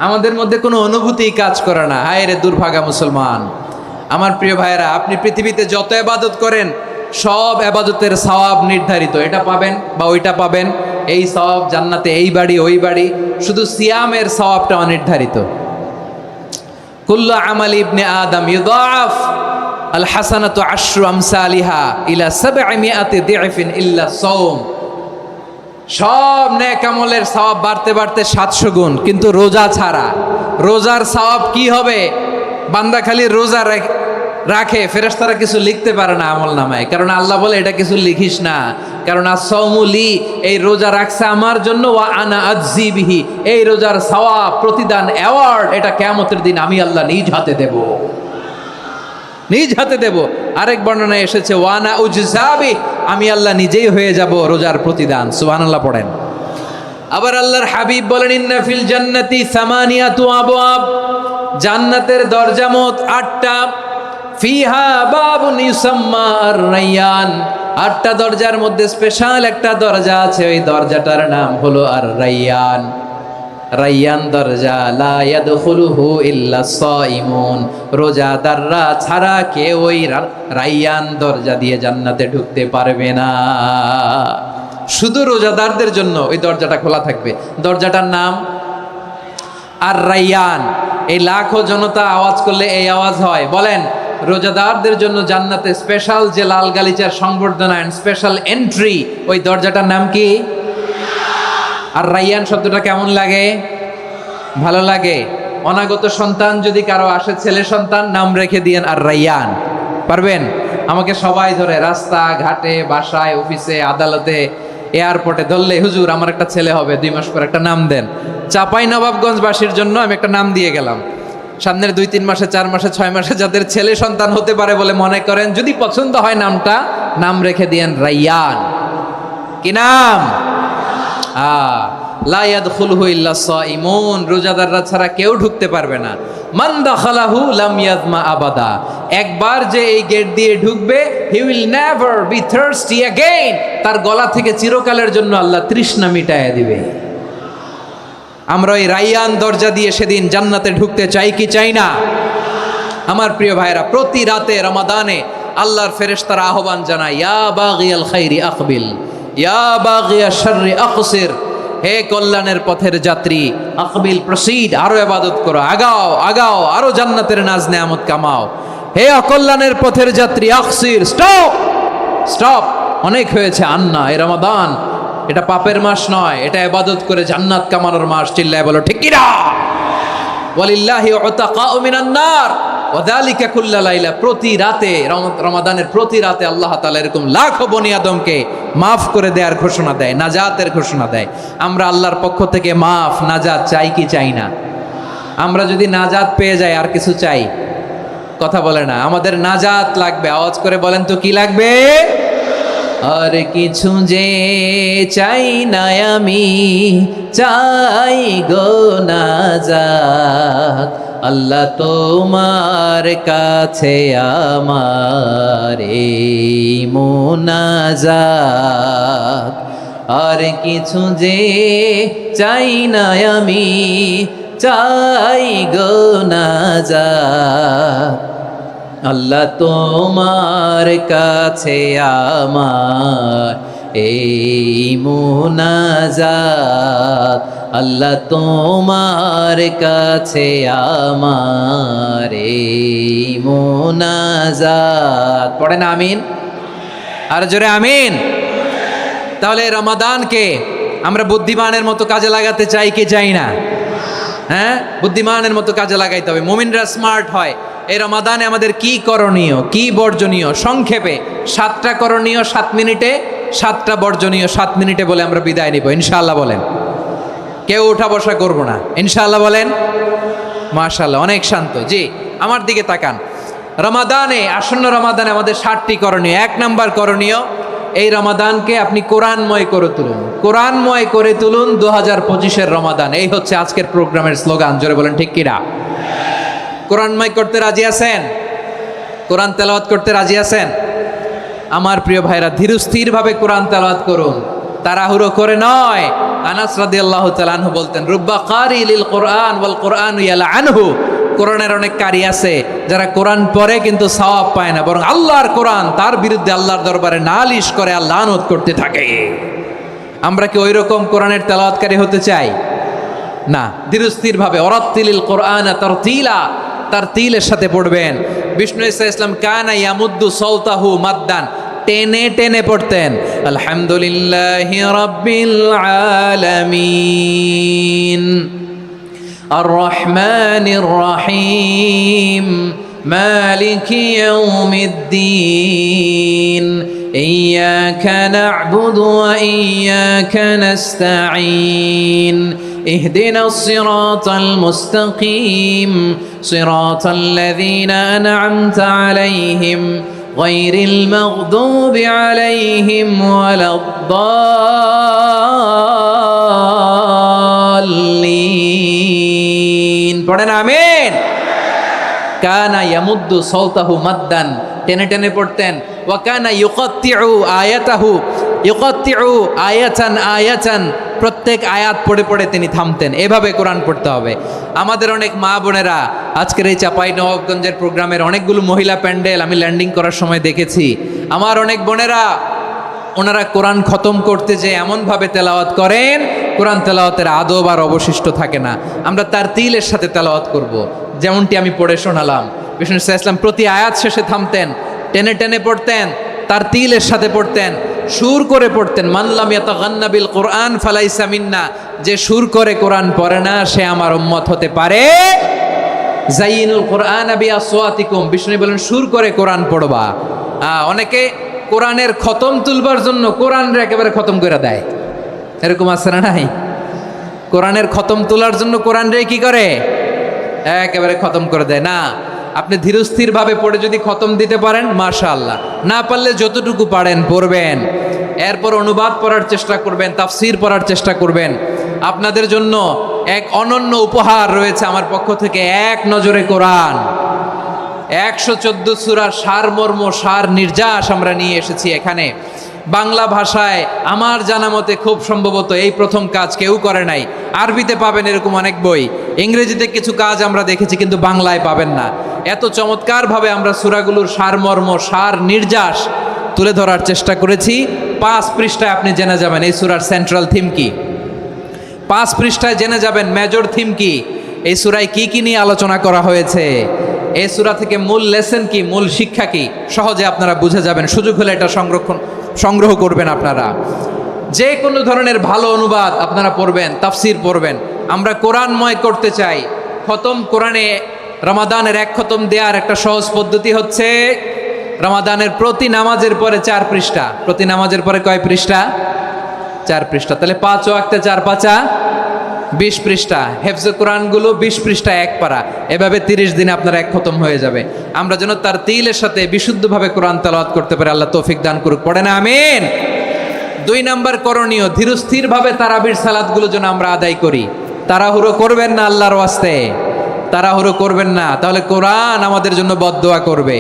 Speaker 4: আমাদের মধ্যে কোনো অনুভূতি কাজ করে না। হায় রে দুর্ভাগা মুসলমান। আমার প্রিয় ভাইয়েরা, আপনি পৃথিবীতে যত ইবাদত করেন সব ইবাদতের সওয়াব নির্ধারিত। এটা পাবেন বা ওইটা পাবেন, এই সওয়াব জান্নাতে, এই বাড়ি ওই বাড়ি। শুধু সিয়ামের সওয়াবটা অনির্ধারিত। কুল্লু আমাল ইবনে আদম ইউদাফ আল হাসানাতু আশরু আমসালিহা ইলা 700 দি'ফিন ইল্লা সাওম। সব নেক আমলের সওয়াব বাড়তে বাড়তে 700 গুণ, কিন্তু রোজা ছাড়া। রোজার সওয়াব কি হবে? বান্দা খালি রোজা রাখে, ফেরেশতারা কিছু লিখতে পারে না আমল নামায়, কারণ আল্লাহ বলে এটা কিছু লিখিস না, কারণ as-সাওমু লি, এই রোজা রাখছে আমার জন্য, ওয়া আনা আজজি বিহি, এই রোজার সওয়াব, প্রতিদান, অ্যাওয়ার্ড এটা কিয়ামতের দিন আমি আল্লাহ নিজ হাতে দেব, নিজ হাতে দেব। আরেক বর্ণনায় এসেছে ওয়ানা উজজাবি, আমি আল্লাহ নিজেই হয়ে যাব রোজার প্রতিদান। সুবহানাল্লাহ পড়েন। আবার আল্লাহর হাবিব বলেন, ইন্না ফিল জান্নাতি সামানিয়াতু আবওয়াব, জান্নাতের দরজা মোট 8টা। ফিহা বাবুন ইউসাম্মা আর-রায়্যান, 8টা দরজার মধ্যে স্পেশাল একটা দরজা আছে, ওই দরজাটার নাম হলো আর-রায়্যান। রায়্যান দরজা, লা ইয়াদখুলুহু ইল্লা সাইমুন, রোজাদাররা ছাড়া কেউ ওই রায়্যান দরজা দিয়ে জান্নাতে ঢুকতে পারবে না। শুধু রোজাদারদের জন্য ওই দরজাটা খোলা থাকবে। দরজাটার নাম আর-রায়্যান। এই লাখো জনতা আওয়াজ করলে এই আওয়াজ হয়। বলেন, রোজাদারদের জন্য জান্নাতে স্পেশাল যে লাল গালিচার সংবর্ধনা এন্ড স্পেশাল এন্ট্রি, ওই দরজাটার নাম কি? আর রায়্যান শব্দটা কেমন লাগে? ভালো লাগে। অনাগত সন্তান যদি কারো আসে, ছেলে সন্তান, নাম রেখে দিয়েন আর রায়্যান। পারবেন? আমাকে সবাই ধরে রাস্তা ঘাটে, বাসায়, অফিসে, আদালতে, এয়ারপোর্টে ধরলে, হুজুর আমার একটা ছেলে হবে 2 মাস পর, একটা নাম দেন। চাঁপাইনবাবগঞ্জবাসীর জন্য আমি একটা নাম দিয়ে গেলাম। সামনের 2-3 মাসে, 4 মাসে, 6 মাসে যাদের ছেলে সন্তান হতে পারে বলে মনে করেন, যদি পছন্দ হয় নামটা, নাম রেখে দিয়েন রায়্যান। কি নাম? লা ইয়াদখুলুহু ইল্লা সাইমুন, রোজাদাররা ছাড়া কেউ ঢুকতে পারবে না। মান দাখালাহু লাম ইয়াজমা আবাদা, একবার যে এই গেট দিয়ে ঢুকবে, he will never be thirsty again, তার গলা থেকে চিরকালের জন্য আল্লাহ তৃষ্ণা মিটায়া দিবে। আমরা ওই রায়্যান দরজা দিয়ে সেদিন জান্নাতে ঢুকতে চাই কি চাই না? আমার প্রিয় ভাইরা, প্রতি রাতে রমাদানে আল্লাহর ফেরেশতারা আহ্বান জানায়, ইয়া বাগিয়াল খাইরি আকবিল, ইয়া বাগিয়াশ শাররি আকসির, হে কল্যাণের পথের যাত্রী, আকবিল, প্রসিড, আরো ইবাদত করো, আগাও আগাও, আরো জান্নাতের নাজ নেয়ামত কামাও। হে অকল্যাণের পথের যাত্রী, আকসির, স্টপ,
Speaker 1: স্টপ, অনেক হয়েছে। আন্না, এ রমাদান এটা পাপের মাস নয়, এটা ইবাদত করে জান্নাত কামানোর মাস। চিল্লায় বলো ঠিক কিনা? ওয়ালিল্লাহি উতাকাউ মিনান নার ওয়া যালিকা কুল্লা লাইলা। প্রতি রাতে, রমাদানের প্রতি রাতে আল্লাহ তাআলা এরকম লাখো বনি আদমকে মাফ করে দেওয়ার ঘোষণা দেয়, নাজাতের ঘোষণা দেয়। আমরা আল্লাহর পক্ষ থেকে মাফ, নাজাত চাই কি চাই না? আমরা যদি নাজাত পেয়ে যাই আর কিছু চাই? কথা বলে না। আমাদের নাজাত লাগবে। আওয়াজ করে বলেন তো কি লাগবে? আর কিছু যে চাই না আমি, চাই গো নাজাত। আল্লাহ তোমার কাছে আমার এই মুনাজাত। আর কিছু যে চাই না আমি, চাই গো নাজাত। আল্লাহ তোমার কাছে আমার এই মুনাজাত। আল্লাহ তোমার কাছে আমার এই মুনাজাত। পড়েন আমিন, আর জোরে আমিন। তাহলে রমাদানকে আমরা বুদ্ধিমানের মতো কাজে লাগাতে চাই কি চাই না? হ্যাঁ, বুদ্ধিমানের মতো কাজে লাগাইতে হবে। মুমিনরা স্মার্ট হয়। এই রমাদানে আমাদের কি করণীয়, কি বর্জনীয়? সংক্ষেপে 7টা করণীয় 7 মিনিটে, 7টা বর্জনীয় 7 মিনিটে বলে আমরা বিদায় নিব ইনশাআল্লাহ। বলেন, কেউ উঠা বসা করবো না ইনশাআল্লাহ। বলেন মাশাআল্লাহ, অনেক শান্ত। জি, আমার দিকে তাকান। রমাদানে, আসন্ন রমাদানে আমাদের 7টি করণীয়। 1 নাম্বার করণীয়, এই রমাদানকে আপনি কোরআনময় করে তুলুন। কোরআনময় করে তুলুন 2025-এর রমাদান। এই হচ্ছে আজকের প্রোগ্রামের স্লোগান। জোরে বলেন ঠিক কিনা? কোরআনময় করতে রাজি আছেন? কোরআন তেলাওয়াত করতে রাজি আছেন? আমার প্রিয় ভাইরা, ধীরস্থিরভাবে কোরআন তেলাওয়াত করুন, তাড়াহুড়ো করে নয়। আনাস রাদিয়াল্লাহু তাআলা আনহু বলতেন, রুব্বা কারি লিল কোরআন ওয়াল কোরআনু ইয়ালআনহু। কোরআনের অনেক কারি আছে যারা কোরআন পড়ে কিন্তু সওয়াব পায় না, বরং আল্লাহর কোরআন তার বিরুদ্ধে আল্লাহর দরবারে নালিশ করে আর লানত করতে থাকে। আমরা কি ওই রকম কোরআনের তেলাওয়াতকারী হতে চাই? না। ধীরস্থিরভাবে, ওয়ারাত্তিলিল কোরআনা তারতিলা, তারতিলের সাথে পড়বেন। বিষ্ণু ইসা ইসলাম কানা ইয়ামুদ্দু সাওতাহু মাদ্দান, টেনে টেনে পড়তেন। আলহামদুলিল্লাহি রাব্বিল আলামিন আর রহমানির রহিম মালিকি ইয়াউমিদ্দিন ইয়্যাকা না'বুদু ওয়া ইয়্যাকা নাস্তাঈন اهدنا الصراط المستقيم صراط الذين أنعمت عليهم غير المغضوب عليهم ولا الضالين পড়েন আমিন। কানা ইয়ামুদ্দু সাওতাহু মাদ্দান, টেনে টেনে পড়তেন। ওয়া কানা ইউকাত্তিউ আয়াতাহু, ইউকাত্তিউ আয়াতান আয়াতান, প্রত্যেক আয়াত পড়ে পড়ে তিনি থামতেন। এভাবে কোরআন পড়তে হবে। আমাদের অনেক মা বোনেরা আজকের এই চাঁপাইনবাবগঞ্জের প্রোগ্রামের অনেকগুলো মহিলা প্যান্ডেল আমি ল্যান্ডিং করার সময় দেখেছি। আমার অনেক বোনেরা, ওনারা কোরআন খতম করতে যে এমনভাবে তেলাওয়াত করেন, কোরআন তেলাওয়াতের আদব আর অবশিষ্ট থাকে না। আমরা তার তিলের সাথে তেলাওয়াত করব, যেমনটি আমি পড়ে শোনালাম। বিষ্ণু ইসলাম প্রতি আয়াত শেষে থামতেন, টেনে টেনে পড়তেন, তার তিলের সাথে পড়তেন, সুর করে পড়তেন। মানলাম ইয়াতাগান্না বিল কোরআন ফালাইসা মিন্না, যে সুর করে কোরআন পড়ে না সে আমার উম্মত হতে পারে। জাইনুল কোরআন বিআসওয়াতিকুম, বিষ্ণু বলেন সুর করে কোরআন পড়বা। অনেকে কোরআনের খতম তুলবার জন্য কোরআনরে একেবারে খতম করে দেয়, এরকম আছে না নাই? কোরআনের খতম তোলার জন্য কোরআনরে কি করে? একেবারে খতম করে দেয় না। আপনি ধীরস্থিরভাবে পড়ে যদি খতম দিতে পারেন মাশাআল্লাহ, না পারলে যতটুকু পারেন পড়বেন। এরপর অনুবাদ পড়ার চেষ্টা করবেন, তাফসির পড়ার চেষ্টা করবেন। আপনাদের জন্য এক অনন্য উপহার রয়েছে আমার পক্ষ থেকে, এক নজরে কোরআন। 114 সূরার সারমর্ম, সার নির্যাস আমরা নিয়ে এসেছি এখানে। বাংলা ভাষায় আমার জানা মতে খুব সম্ভবত এই প্রথম কাজ, কেউ করে নাই। আরবিতে পাবেন এরকম অনেক বই, ইংরেজিতে কিছু কাজ আমরা দেখেছি, কিন্তু বাংলায় পাবেন না। এত চমৎকারভাবে আমরা সূরাগুলোর সারমর্ম, সার নির্যাস তুলে ধরার চেষ্টা করেছি। 5 পৃষ্ঠায় আপনি জেনে যাবেন এই সূরার সেন্ট্রাল থিম কি। 5 পৃষ্ঠায় জেনে যাবেন মেজর থিম কি, এই সূরায় কি কি নিয়ে আলোচনা করা হয়েছে।
Speaker 4: এই সূরা থেকে মূল লেসন কি, মূল শিক্ষা কি সহজে আপনারা বুঝে যাবেন। সুযোগ হলে এটা সংগ্রহ করবেন আপনারা। যে কোনো ধরনের ভালো অনুবাদ আপনারা পড়বেন, তাফসির পড়বেন। আমরা কোরআনময় করতে চাই। খতম কোরআনে রমাদানের এক খতম দেওয়ার একটা সহজ পদ্ধতি হচ্ছে রমাদানের প্রতি নামাজের পরে 4 পৃষ্ঠা। প্রতি নামাজের পরে কয় পৃষ্ঠা? 4 পৃষ্ঠা। তাহলে 5 ওয়াক্তে 4 পাঁচা 20 পৃষ্ঠা। হেফজে কোরআনগুলো 20 পৃষ্ঠা এক পারা। এভাবে 30 দিনে আপনার এক খতম হয়ে যাবে। আমরা যেন তার তিলের সাথে বিশুদ্ধভাবে কোরআন তেলাওয়াত করতে পারি। আল্লাহ তৌফিক দান করুক। পড়ে না আমিন। 2 নাম্বার করণীয়, ধীরস্থিরভাবে তারাবির সালাতগুলো যেন আমরা আদায় করি। তাড়াহুড়ো করবেন না আল্লাহর ওয়াস্তে, তাড়াহুড়ো করবেন না, তাহলে কোরআন আমাদের জন্য বদদোয়া করবে।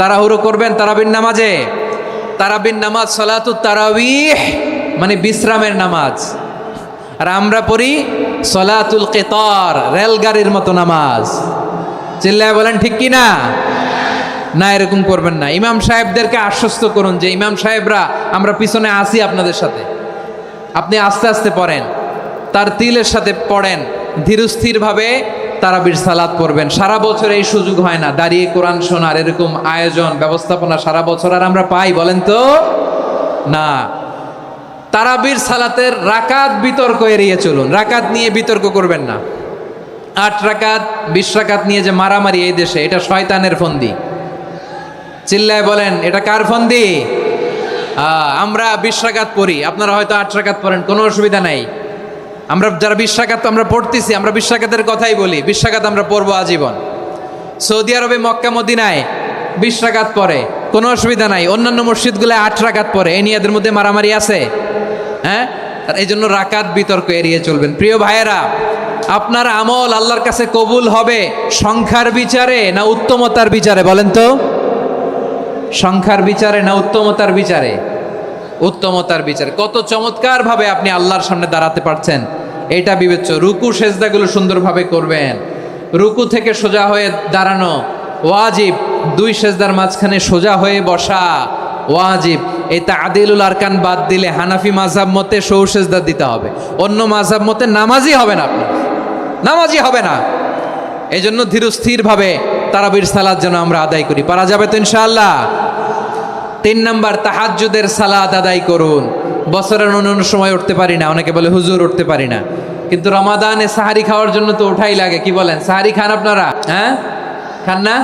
Speaker 4: তাড়াহুড়ো করবেন তারাবির নামাজে। তারাবির নামাজ সালাতুত তারাবিহ মানে বিশ্রামের নামাজ। আর আমরা পড়ি সলাতুল কিতার, রেলগাড়ির মতো নামাজ। চিল্লায় বলেন ঠিক কি না? না, এরকম করবেন না। ইমাম সাহেবদেরকে আশ্বস্ত করুন যে ইমাম সাহেবরা আমরা পিছনে আসি আপনাদের সাথে, আপনি আস্তে আস্তে পড়েন, তার তিলের সাথে পড়েন, ধীরস্থিরভাবে তারাবির সালাত পড়বেন। সারা বছর এই সুযোগ হয় না দাঁড়িয়ে কোরআন শোনার, এরকম আয়োজন ব্যবস্থাপনা সারা বছর আর আমরা পাই বলেন তো? না। তারাবির সালাতের রাকাত বিতর্ক এড়িয়ে চলুন। রাকাত নিয়ে বিতর্ক করবেন না। 8 রাকাত 20 রাকাত নিয়ে যে মারামারি এই দেশে, এটা শয়তানের ফন্দি। চিল্লায় বলেন এটা কার ফন্দি? আমরা 20 রাকাত পড়ি, আপনারা হয়তো 8 রাকাত পড়েন, কোনো অসুবিধা নাই। আমরা যারা 20 রাকাত আমরা পড়তেছি, আমরা 20 রাকাতের কথাই বলি। 20 রাকাত আমরা পড়বো আজীবন। সৌদি আরবে মক্কা মদিনায় 20 রাকাত পড়ে, কোনো অসুবিধা নাই। অন্যান্য মসজিদগুলো 8 রাকাত পড়ে। এই নিয়ে এদের মধ্যে মারামারি আছে? হ্যাঁ। আর এই জন্য রাকাত বিতর্ক এড়িয়ে চলবেন। প্রিয় ভাইয়েরা, আপনার আমল আল্লাহর কাছে কবুল হবে সংখ্যার বিচারে না উত্তমতার বিচারে বলেন তো? সংখ্যার বিচারে না উত্তমতার বিচারে? উত্তমতার বিচারে। কত চমৎকার ভাবে আপনি আল্লাহর সামনে দাঁড়াতে পারছেন এটা বিবেচ্য। রুকু সেজদাগুলো সুন্দরভাবে করবেন। রুকু থেকে সোজা হয়ে দাঁড়ানো ওয়াজিব। 2 সেজদার মাঝখানে সোজা হয়ে বসা ওয়াজিব। এই তাদিলুল আরকান বাদ দিলে হানাফি মাযহাব মতে সৌ সেজদা দিতে হবে। অন্য মাযহাব মতে নামাজই হবে না, আপনি নামাজই হবে না। এই জন্য ধীরস্থিরভাবে তারাবির সালাত যেন আমরা আদায় করি। পারা যাবে তো ইনশাআল্লাহ? 3 নাম্বার, তাহাজ্জুদের সালাত আদায় করুন। বছরের অন্য সময় উঠতে পারি না, অনেকে বলে হুজুর উঠতে পারি না, কিন্তু রমাদানে সাহারি খাওয়ার জন্য তো ওঠাই লাগে। কি বলেন? সাহারি খান আপনারা? হ্যাঁ, খান না?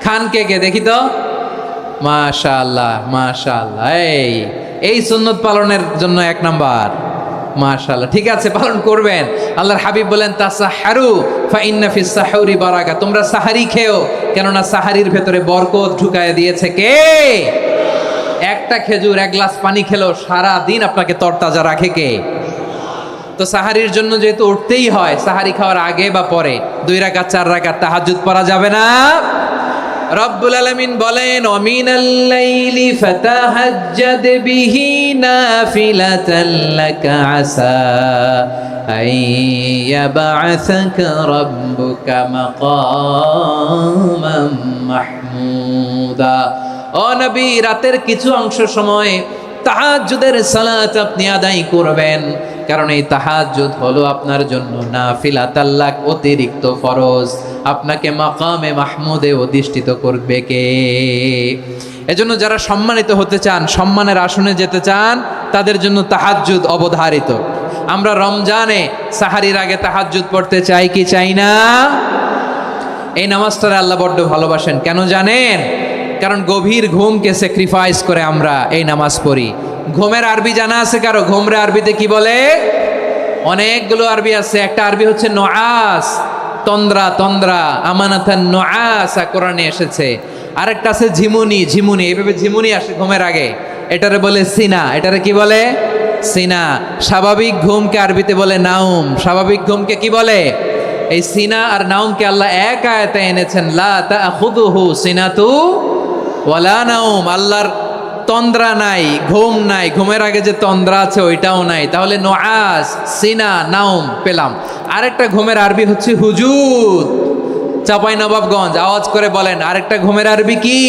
Speaker 4: খান কে কে দেখি তো? মাশাআল্লাহ মাশাআল্লাহ। এই সুন্নত পালনের জন্য 1 নাম্বার। মাশাআল্লাহ, ঠিক আছে, পালন করবেন। আল্লাহর হাবিব বলেন তাসাহারু ফা ইন্না ফিস সাহুরি বারাকা। তোমরা সাহারি খেও, কেননা সাহারির ভেতরে বরকত ঢুকায় দিয়েছে কে? একটা খেজুর, 1 গ্লাস পানি খেলো সারা দিন আপনাকে তরতাজা রাখে কে? তো সাহারির জন্য যেহেতু উঠতেই হয়, সাহারি খাওয়ার আগে বা পরে 2 রাকাত 4 রাকাত তাহাজ্জুদ পড়া যাবে না? রব্বুল আলামিন বলেন ওয়ামিনাল লাইলি ফাতাহাজ্জাদ বিহি নাফিলাতাল লাকা আসা আইয়াবআসাকা রাব্বুকা মাকামান মাহমুদা। ও নবী, রাতের কিছু অংশ সময় তাহাজ্জুদের সালাত আপনি আদায় করবেন, কারণ এই তাহাজ্জুদ হলো আপনার জন্য নাফিলাতাল লাক, অতিরিক্ত ফরজ। আপনাকে মাকামে মাহমুদে অধিষ্ঠিত করবে কে? এজন্য যারা সম্মানিত হতে চান, সম্মানের আসনে যেতে চান, তাদের জন্য তাহাজ্জুদ অবধারিত। আমরা রমজানে সাহারির আগে তাহাজ্জুদ পড়তে চাই কি চাই না? এই নামাজটারে আল্লাহ বড্ড ভালোবাসেন। কেন জানেন? কারণ গভীর ঘুমকে স্যাক্রিফাইস করে আমরা এই নামাজ পড়ি। ঘুমের আরবি জানা আছে কারো? ঘুমরে আরবিতে কি বলে? অনেকগুলো আরবি আছে। একটা আরবি হচ্ছে নুআস, তন্দ্রা তন্দ্রা, আমানাতান নুআসা কোরআনে এসেছে। আরেকটা আছে ঝিমুনি, ঝিমুনি, এইভাবে ঝিমুনি আসে ঘুমের আগে, এটারে বলে সিনা। এটারে কি বলে? সিনা। স্বাভাবিক ঘুমকে আরবিতে বলে নাউম। স্বাভাবিক ঘুমকে কি বলে? এই সিনা আর নাউমকে আল্লাহ এক আয়াতে এনেছেন, লা তাখুযুহু সিনাতু ওয়ালা নাউম। আল্লাহর তন্দ্রা নাই, ঘুম নাই। ঘুমের আগে যে তন্দ্রা আছে ওইটাও নাই। তাহলে নুআস, সিনা, নাউম পেলাম। আরেকটা ঘুমের আরবি হচ্ছে হুজুদ। চাঁপাইনবাবগঞ্জ আওয়াজ করে বলেন, আরেকটা ঘুমের আরবি কি?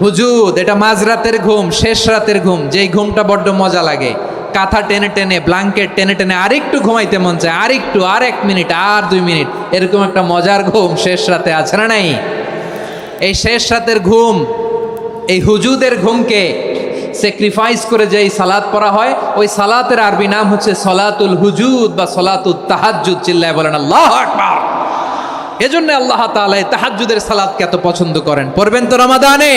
Speaker 4: হুজুদ। এটা মাঝরাতের ঘুম, শেষ রাতের ঘুম, যেই ঘুমটা বড্ড মজা লাগে।
Speaker 1: কাঁথা টেনে টেনে, ব্ল্যাঙ্কেট টেনে টেনে আরেকটু ঘুমাইতে মন চায়, আরেকটু, আর 1 মিনিট, আর 2 মিনিট, এরকম একটা মজার ঘুম শেষ রাতে আছে না নাই? এই শেষ রাতের ঘুম, এই হুজুদের ঘুমকে স্যাক্রিফাইস করে যেই সালাত পড়া হয়, ওই সালাতের আরবি নাম হচ্ছে সলাতুল হুজুদ বা সলাতুত তাহাজ্জুদ। চিল্লায় বলেন আল্লাহু আকবার। এজন্য আল্লাহ তাআলা এই তাহাজ্জুদের সালাতকে এত পছন্দ করেন। পড়বেন তো রমাদানে।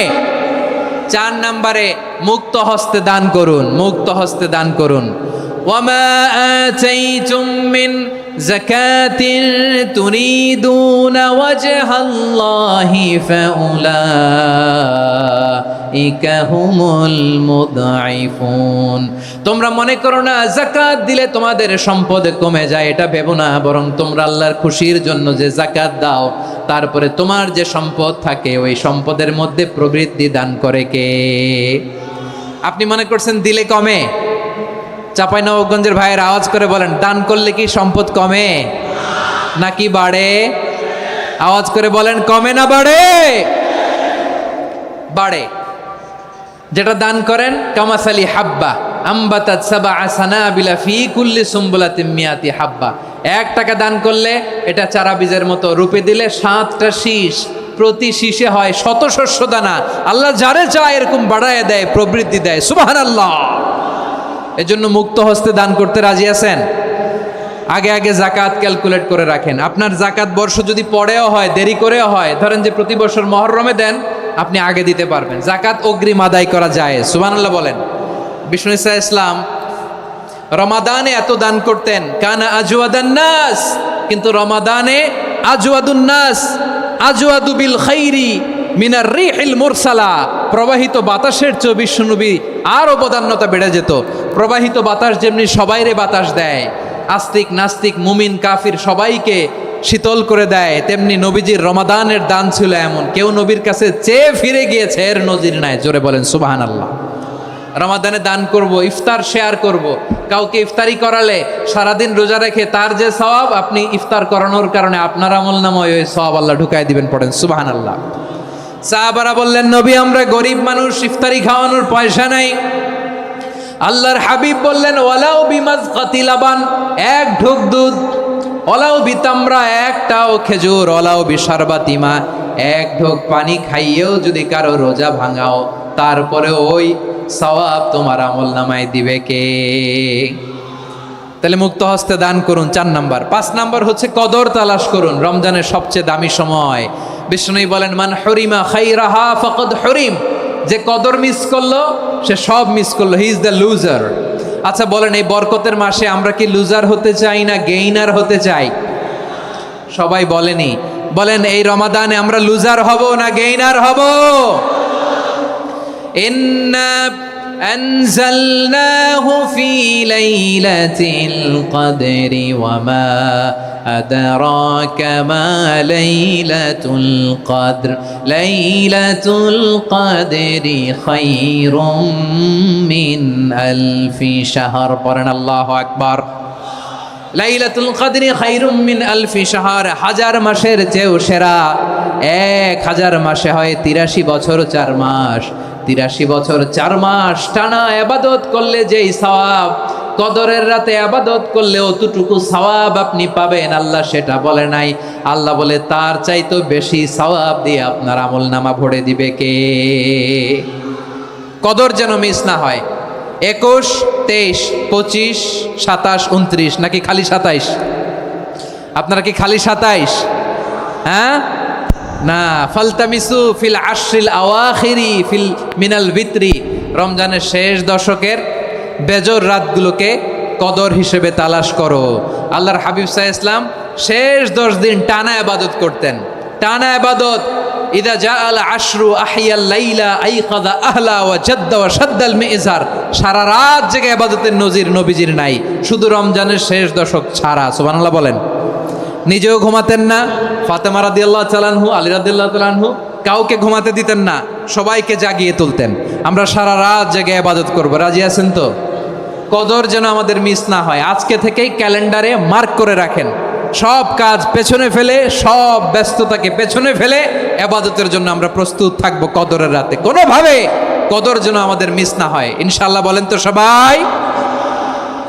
Speaker 1: 4 নম্বরে মুক্ত হস্তে দান করুন, মুক্ত হস্তে দান করুন। ওয়ামা আতাইতুম মিন যাকাতিন তুরিদুনা ওয়াজহাল্লাহি ফাউলাইকা হুমুল মুদঈফুন। তোমরা মনে করো না যাকাত দিলে তোমাদের সম্পদ কমে যায়, এটা ভেবো না, বরং তোমরা আল্লাহর খুশির জন্য যে যাকাত দাও, তারপরে তোমার যে সম্পদ থাকে ওই সম্পদের মধ্যে প্রবৃদ্ধি দান করে কে? আপনি মনে করছেন দিলে কমে? চাঁপাইনবাবগঞ্জের ভাইয়ের আওয়াজ করে বলেন, দান করলে কি সম্পদ কমে নাকি বাড়ে? আওয়াজ করে বলেন, কমে না বাড়ে? বাড়ে। যেটা দান করেন, কামাসালি হাব্বা আম্বাতাত সাবআ সানাবিলা ফি কুল্লি সুম্বুলাতিন মিয়াতি হাব্বা। 1 টাকা দান করলে এটা চারা বীজের মতো, রূপে দিলে 7টা শীষ, প্রতি শীষে হয় 100 শস্য দানা। আল্লাহ যারে চায় এরকম বাড়ায় দেয়, প্রবৃদ্ধি দেয়। সুবহানাল্লাহ। এজন্য মুক্ত হস্তে দান করতে রাজি আছেন? আগে আগে জাকাত ক্যালকুলেট করে রাখেন। আপনার জাকাত বর্ষ যদি পরেও হয়, দেরি করেও হয়, ধরেন যে প্রতি বছর মুহররমে দেন, আপনি আগে দিতে পারবেন। জাকাত অগ্রিম আদায় করা যায়। সুবহানাল্লাহ বলেন। বিষ্ণু ঈসা ইসলাম রমাদানে এত দান করতেন, কানা আজওয়াদান নাস, কিন্তু রমাদানে আজওয়াদুন নাস আজওয়াদু বিল খাইরি মিনার রিহিল মুরসালা। প্রবাহিত বাতাসের চেয়ে বিশ্বনবী আরও বদান্যতা বেড়ে যেত। প্রবাহিত বাতাস যেমনি সবাইরে বাতাস দেয়, আস্তিক নাস্তিক মুমিন কাফির সবাইকে শীতল করে দেয়, তেমনি নবীজির রমাদানের দান ছিল এমন, কেউ নবীর কাছে চেয়ে ফিরে গিয়েছে এর নজির নাই। জোরে বলেন সুবহানাল্লাহ। রমাদানে দান করব, ইফতার শেয়ার করব। কাউকে ইফতারি করালে সারাদিন রোজা রেখে তার যে সওয়াব, আপনি ইফতার করানোর কারণে আপনার আমলনামায় ওই সওয়াব আল্লাহ ঢুকাই দিবেন। পড়েন সুবহানাল্লাহ। সাহাবারা বললেন, নবী আমরা গরিব মানুষ, ইফতারি খাওয়ানোর পয়সা নাই। আল্লাহর হাবিব বললেন, ওয়ালাউ বিমাজকাতি লাবান, 1 ঢোক দুধ, ওয়ালাউ বিতামরা, 1টাও খেজুর, ওয়ালাউ বিশারবাতিমা, 1 ঢোক পানি খাইয়েও যদি কারো রোজা ভাঙাও, তারপরে ওই সওয়াব তোমার আমলনামায় দিবে কে? তাহলে মুক্ত হস্তে দান করুন, 4 নাম্বার। 5 নাম্বার হচ্ছে কদর তালাশ করুন। রমজানের সবচেয়ে দামি সময়। বিষ্ণু বলেন, মান হরিমা খাইরাহা ফাকাদ হরিম। যে কদর মিস করলো সে সব মিস করলো, হি ইজ দ্য লুজার। আচ্ছা বলেন, এই বরকতের মাসে আমরা কি লুজার হতে চাই না গেইনার হতে চাই? সবাই বলেনি। বলেন, এই রমাদানে আমরা লুজার হব না গেইনার হব? ইন্না আনজালনাহু ফি লাইলাতিল কদরি ওয়া মা আদরাকা মা লাইলাতুল কদর লাইলাতুল কদরি খায়রুম মিন আলফি শাহর। পড়েন আল্লাহু আকবার। লাইলাতুল কদরি খায়রুম মিন আলফি শাহর, 1000 মাসের চেয়েও সেরা। 1000 মাসে হয় 83 বছর 4 মাস। 83 বছর 4 মাস টানা ইবাদত করলে যেই সওয়াব, কদরের রাতে ইবাদত করলে অতটুকু সওয়াব আপনি পাবেন, আল্লাহ সেটা বলে নাই। আল্লাহ বলে তার চাইতো বেশি সওয়াব দিয়ে আপনার আমলনামা ভরে দিবে কে? কদর যেন মিস না হয়। 21, 23, 25, 27, 29 নাকি খালি 27? আপনারা কি খালি 27? হ্যাঁ না, ফালতামিসু ফিল আশরিল আওয়াখিরি ফিল মিনাল ভিতরি। রমজানের শেষ দশকের বেজর রাতগুলোকে কদর হিসেবে তালাশ করো। আল্লাহর হাবিব সাল্লাল্লাহু আলাইহি ওয়াসাল্লাম শেষ 10 দিন টানা ইবাদত করতেন, টানা ইবাদত। ইদা জাআল আশরু আহিয়াল লাইলা আইকাযা আহলা ওয়া জাদ্দা ওয়া শাদ্দাল মিজার। সারা রাত জেগে ইবাদতের নজির নবীজির নাই, শুধু রমজানের শেষ দশক ছাড়া। সুবহানাল্লাহ বলেন। নিজেও ঘুমাতেন না। ফাতেমা রাদিয়াল্লাহু তাআলা আনহু, আলী রাদিয়াল্লাহু তাআলা আনহু কাউকে ঘুমাতে দিতেন না, সবাইকে জাগিয়ে তুলতেন। আমরা সারা রাত জেগে ইবাদত করব। রাজি আছেন তো? কদর যেন আমাদের মিস না হয়। আজকে থেকেই ক্যালেন্ডারে মার্ক করে রাখেন। সব কাজ পেছনে ফেলে, সব ব্যস্ততাকে পেছনে ফেলে ইবাদতের জন্য আমরা প্রস্তুত থাকবো কদরের রাতে। কোনোভাবে কদর যেন আমাদের মিস না হয়। ইনশাআল্লাহ বলেন তো সবাই?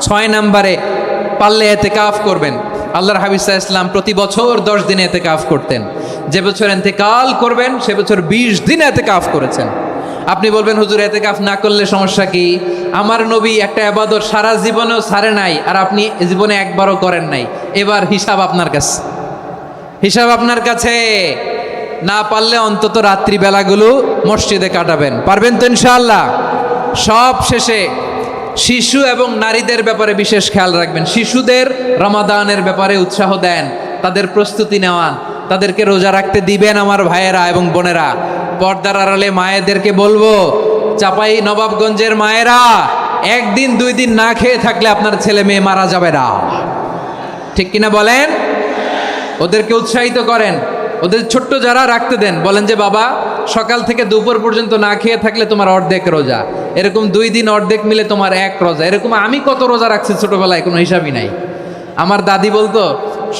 Speaker 4: 6 নম্বরে পারলে এতেকাফ করবেন। আল্লাহর হাবিব সাল্লাল্লাহু আলাইহি ওয়াসাল্লাম প্রতি বছর 10 দিন এতেকাফ করতেন। যে বছর ইন্তেকাল করবেন সে বছর 20 দিন এতেকাফ করেছেন। আপনি বলবেন হুজুর এতেকাফ না করলে সমস্যা কি? আমার নবী একটা ইবাদত সারা জীবনেও ছাড়ে নাই, আর আপনি জীবনে একবারও করেন নাই। এবার হিসাব আপনার কাছে, হিসাব আপনার কাছে। না পারলে অন্তত রাত্রিবেলাগুলো মসজিদে কাটাবেন, পারবেন তো ইনশাআল্লাহ? সব শেষে শিশু এবং নারীদের ব্যাপারে বিশেষ খেয়াল রাখবেন। শিশুদের রমাদানের ব্যাপারে উৎসাহ দেন, তাদের প্রস্তুতি নেওয়ান, তাদেরকে রোজা রাখতে দিবেন। আমার ভাইয়েরা এবং বোনেরা, পর্দার আড়ালে মায়েদেরকে বলবো, চাপাই নবাবগঞ্জের মায়েরা, 1 দিন 2 দিন না খেয়ে থাকলে আপনার ছেলে মেয়ে মারা যাবে না, ঠিক কিনা বলেন? ওদেরকে উৎসাহিত করেন, ওদের ছোট্ট যারা রাখতে দেন, বলেন যে বাবা সকাল থেকে দুপুর পর্যন্ত না খেয়ে থাকলে তোমার অর্ধেক রোজা, এরকম 2 দিন অর্ধেক মিলে তোমার 1 রোজা। এরকম আমি কত রোজা রাখছি ছোটবেলায় কোনো হিসাবই নাই। আমার দাদি বলতো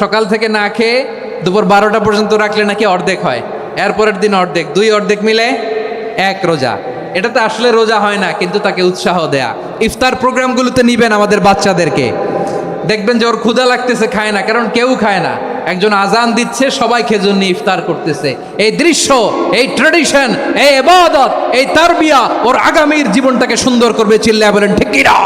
Speaker 4: সকাল থেকে না খেয়ে দুপুর 12টা পর্যন্ত রাখলে নাকি অর্ধেক হয়, এরপরের দিন অর্ধেক, 2 অর্ধেক মিলে 1 রোজা। এটা তো আসলে রোজা হয় না, কিন্তু তাকে উৎসাহ দেয়া। ইফতার প্রোগ্রামগুলোতে নিবেন আমাদের বাচ্চাদেরকে, দেখবেন যে ওর ক্ষুধা লাগতেছে, খায় না, কারণ কেউ খায় না। একজন আজান দিচ্ছে, সবাই খেজুর নিয়ে ইফতার করতেছে। এই দৃশ্য, এই ট্রেডিশন, এই ইবাদত, এই তারবিয়া ওর আগামীর জীবনটাকে সুন্দর করবে। চিল্লায়া বলেন ঠিক কি না?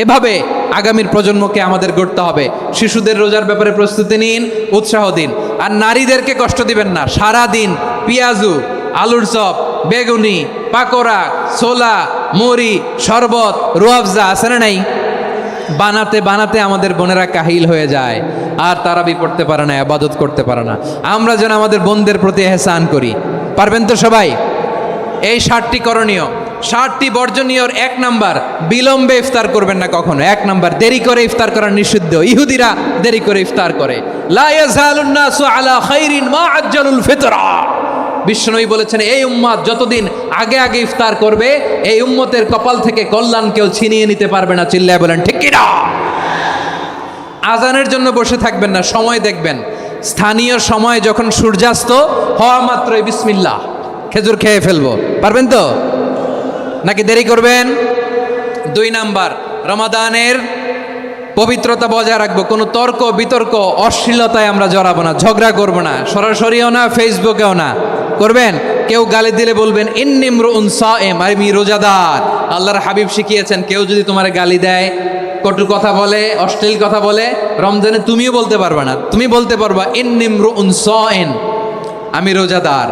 Speaker 4: এভাবে আগামীর প্রজন্মকে আমাদের গড়তে হবে। শিশুদের রোজার ব্যাপারে প্রস্তুতি নিন, উৎসাহ দিন। আর নারীদেরকে কষ্ট দিবেন না। সারা দিন পেঁয়াজু, আলুর চপ, বেগুনি, পাকোড়া, ছোলা, মুড়ি, শরবত, রুয়াবজা আছে না নাই, বানাতে বানাতে আমাদের বোনেরা কাহিল হয়ে যায়, আর তারাবি পড়তে পারে না, ইবাদত করতে পারে না। আমরা যেন আমাদের বোনদের প্রতি ইহসান করি, পারবেন তো সবাই? এই 7টি করণীয়, 7টি বর্জনীয়। 1 নাম্বার, বিলম্বে ইফতার করবেন না কখনো। 1 নাম্বার, দেরি করে ইফতার করা নিষিদ্ধ। ইহুদিরা দেরি করে ইফতার করে। লা ইয়াজালুন নাসু আলা খাইরিন মা আজ্জালুল ফিতরা। বিশ্বনবী বলেছেন এই উম্মত যতদিন আগে আগে ইফতার করবে, এই উম্মতের কপাল থেকে কল্যাণ কেউ ছিনিয়ে নিতে পারবে না। চিল্লায় বলেন ঠিক কি না? আজানের জন্য বসে থাকবেন না, সময় দেখবেন। স্থানীয় সময় যখন সূর্যাস্ত হওয়া মাত্রই বিসমিল্লাহ, খেজুর খেয়ে ফেলবো, পারবেন তো? নাকি দেরি করবেন? 2 নাম্বার, রমাদানের পবিত্রতা বজায় রাখবো। কোনো তর্ক বিতর্ক অশ্লীলতায় আমরা জড়াবো না, ঝগড়া করবো না, সরাসরিও না, ফেসবুকেও না। করবেন কেউ গালি দিলে বলবেন ইন্নিমরুন সায়েম, আমি রোজাদার। আল্লাহর হাবিব শিখিয়েছেন কেউ যদি তোমার গালি দেয়, কটু কথা বলে, অশ্লীল কথা বলে, রমজানে তুমিও বলতে পারবে না। তুমি বলতে পারবা ইন্নিমরুন সায়েম, আমি রোজাদার।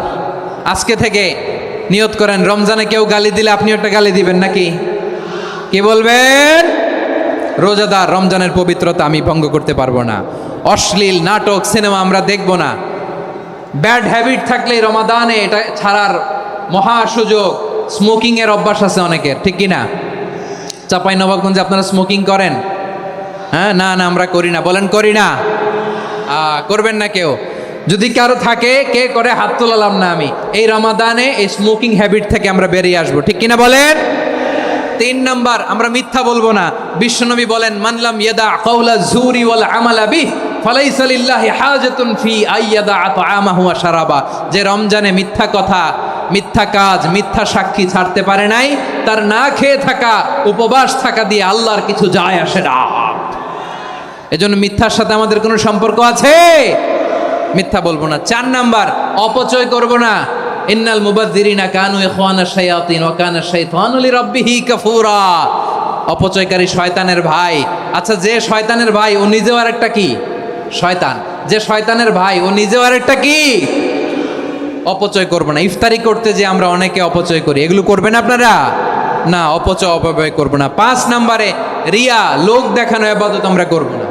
Speaker 4: আজকে থেকে নিয়ত করেন, রমজানে কেউ গালি দিলে আপনি একটা গালি দিবেন নাকি? কি বলবেন? রোজাদার, রমজানের পবিত্রতা আমি ভঙ্গ করতে পারবো না। অশ্লীল নাটক, সিনেমা আমরা দেখব না। ব্যাড হ্যাবিট থাকলে রমাদানে এটা ছাড়ার মহা সুযোগ। স্মোকিং এর অভ্যাস আছে অনেকের, ঠিক কি না? চাপাই নবাবগঞ্জে আপনারা স্মোকিং করেন? হ্যাঁ, না না আমরা করি না। বলেন করি না? করবেন না কেউ? যদি কারো থাকে, কে করে হাত তোলালাম না আমি। এই রমাদানে এই স্মোকিং হ্যাবিট থেকে আমরা বেরিয়ে আসবো, ঠিক কিনা বলেন? 3 নাম্বার, আমরা মিথ্যা বলবো না। বিশ্বনবী বলেন মানলাম ইয়াদা কাওলা যুরি ওয়াল আমালা বিহি ফালাইসা লিল্লাহি হাজাতুন ফি আইয়াদা তাআমাহু ওয়া শারাবা। যে রমজানে মিথ্যা কথা, মিথ্যা কাজ, মিথ্যা সাক্ষী ছাড়তে পারে নাই, তার না খেয়ে থাকা, উপবাস থাকা দিয়ে আল্লাহর কিছু যায় আসে না। এজন্য মিথ্যার সাথে আমাদের কোনো সম্পর্ক আছে? মিথ্যা বলবো না। 4 নাম্বার, অপচয় করব না। ইন্নাল মুবাযযিরিনা কানু ইখওয়ানাশ শায়াতিন ওয়া কানা শাইতানু লিরাব্বিহি কাফুরা। অপচয়কারী শয়তানের ভাই। আচ্ছা, যে শয়তানের ভাই ও নিজেও আরেকটা কি? শয়তান। যে শয়তানের ভাই ও নিজেও আরেকটা কি? অপচয় করব না। ইফতারি করতে যে আমরা অনেকে অপচয় করি, এগুলো করবেন আপনারা? না, অপচয় অপব্যয় করব না। 5 নাম্বারে, রিয়া, লোক দেখানো ইবাদত আমরা করব না।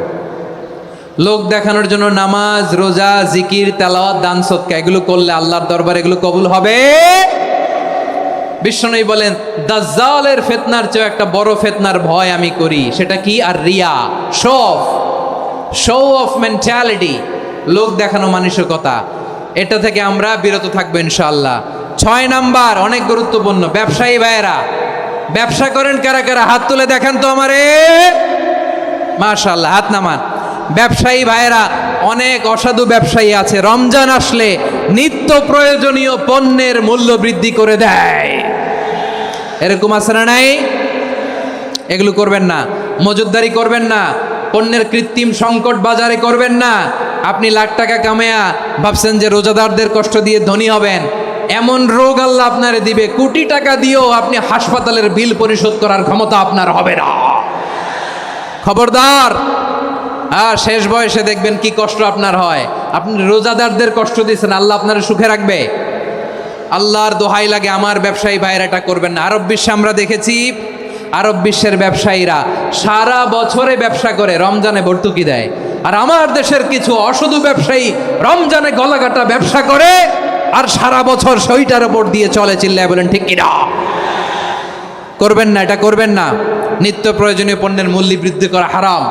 Speaker 4: লোক দেখানোর জন্য নামাজ, রোজা, জিকির, তেলাওয়াত, দান, সদকা এগুলো করলে আল্লাহর দরবারে এগুলো কবুল হবে? বিশ্বনবী বলেন দাজ্জালের ফিতনার চেয়ে একটা বড় ফিতনার ভয় আমি করি, সেটা কি? আর রিয়া, শো অফ মেন্টালিটি, লোক দেখানো মানসিকতা। এটা থেকে আমরা বিরত থাকবো ইনশাআল্লাহ। 6 নাম্বার, অনেক গুরুত্বপূর্ণ। ব্যবসায়ী ভাইয়েরা, ব্যবসা করেন কারা কারা? হাত তুলে দেখান তো আমারে। মাশাআল্লাহ, হাত নামান। ব্যবসায়ী ভাইয়েরা, অনেক অসাধু ব্যবসায়ী আছে, রমজান আসলে নিত্য প্রয়োজনীয় পণ্যের মূল্য বৃদ্ধি করে দেয়। এরকম আছে না নাই?
Speaker 1: এগুলো করবেন না। মজুদদারি করবেন না। পণ্যের কৃত্রিম সংকট বাজারে করবেন না। আপনি লাখ টাকা কামায়া ভাবছেন যে রোজাদারদের কষ্ট দিয়ে ধনী হবেন, এমন রোগ আল্লাহ আপনারে দিবে, কোটি টাকা দিয়েও আপনি হাসপাতালের বিল পরিশোধ করার ক্ষমতা আপনার হবে না। খবরদার। শেষ বয়সে দেখবেন কি কষ্ট আপনার হয়। আপনি রোজাদারদের কষ্ট দিয়েছেন, আল্লাহ আপনার সুখে রাখবে? আল্লাহর দোহাই লাগে, আমার ব্যবসায়ী ভাইয়েরা এটা করবেন না। আরব বিশ্বে আমরা দেখেছি, আরব বিশ্বের ব্যবসায়ীরা সারা বছরে ব্যবসা করে, রমজানে ভর্তুকি দেয়। আর আমার দেশের কিছু অসাধু ব্যবসায়ী রমজানে গলাকাটা ব্যবসা করে আর সারা বছর সইটার ওপর দিয়ে চলে। চিল্লায় বলেন ঠিক কিনা? করবেন না, এটা করবেন না। নিত্য প্রয়োজনীয় পণ্যের মূল্য বৃদ্ধি করা হারাম,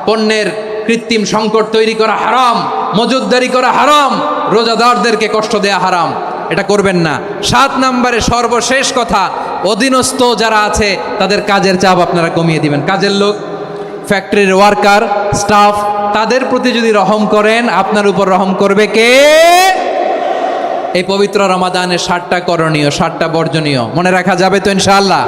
Speaker 1: পণ্যের কৃত্রিম সংকট তৈরি করা হারাম, মজুদদারি করা হারাম, রোজাদারদেরকে কষ্ট দেয়া হারাম, এটা করবেন না। 7 নম্বরে সর্বশেষ কথা, অধীনস্থ যারা আছে তাদের কাজের চাপ আপনারা কমিয়ে দিবেন। কাজের লোক, ফ্যাক্টরির ওয়ার্কার, স্টাফ, তাদের প্রতি যদি রহম করেন, আপনার উপর রহম করবে কে? এই পবিত্র রমাদানের 7টা করণীয়, 7টা বর্জনীয় মনে রাখা যাবে তো ইনশাআল্লাহ?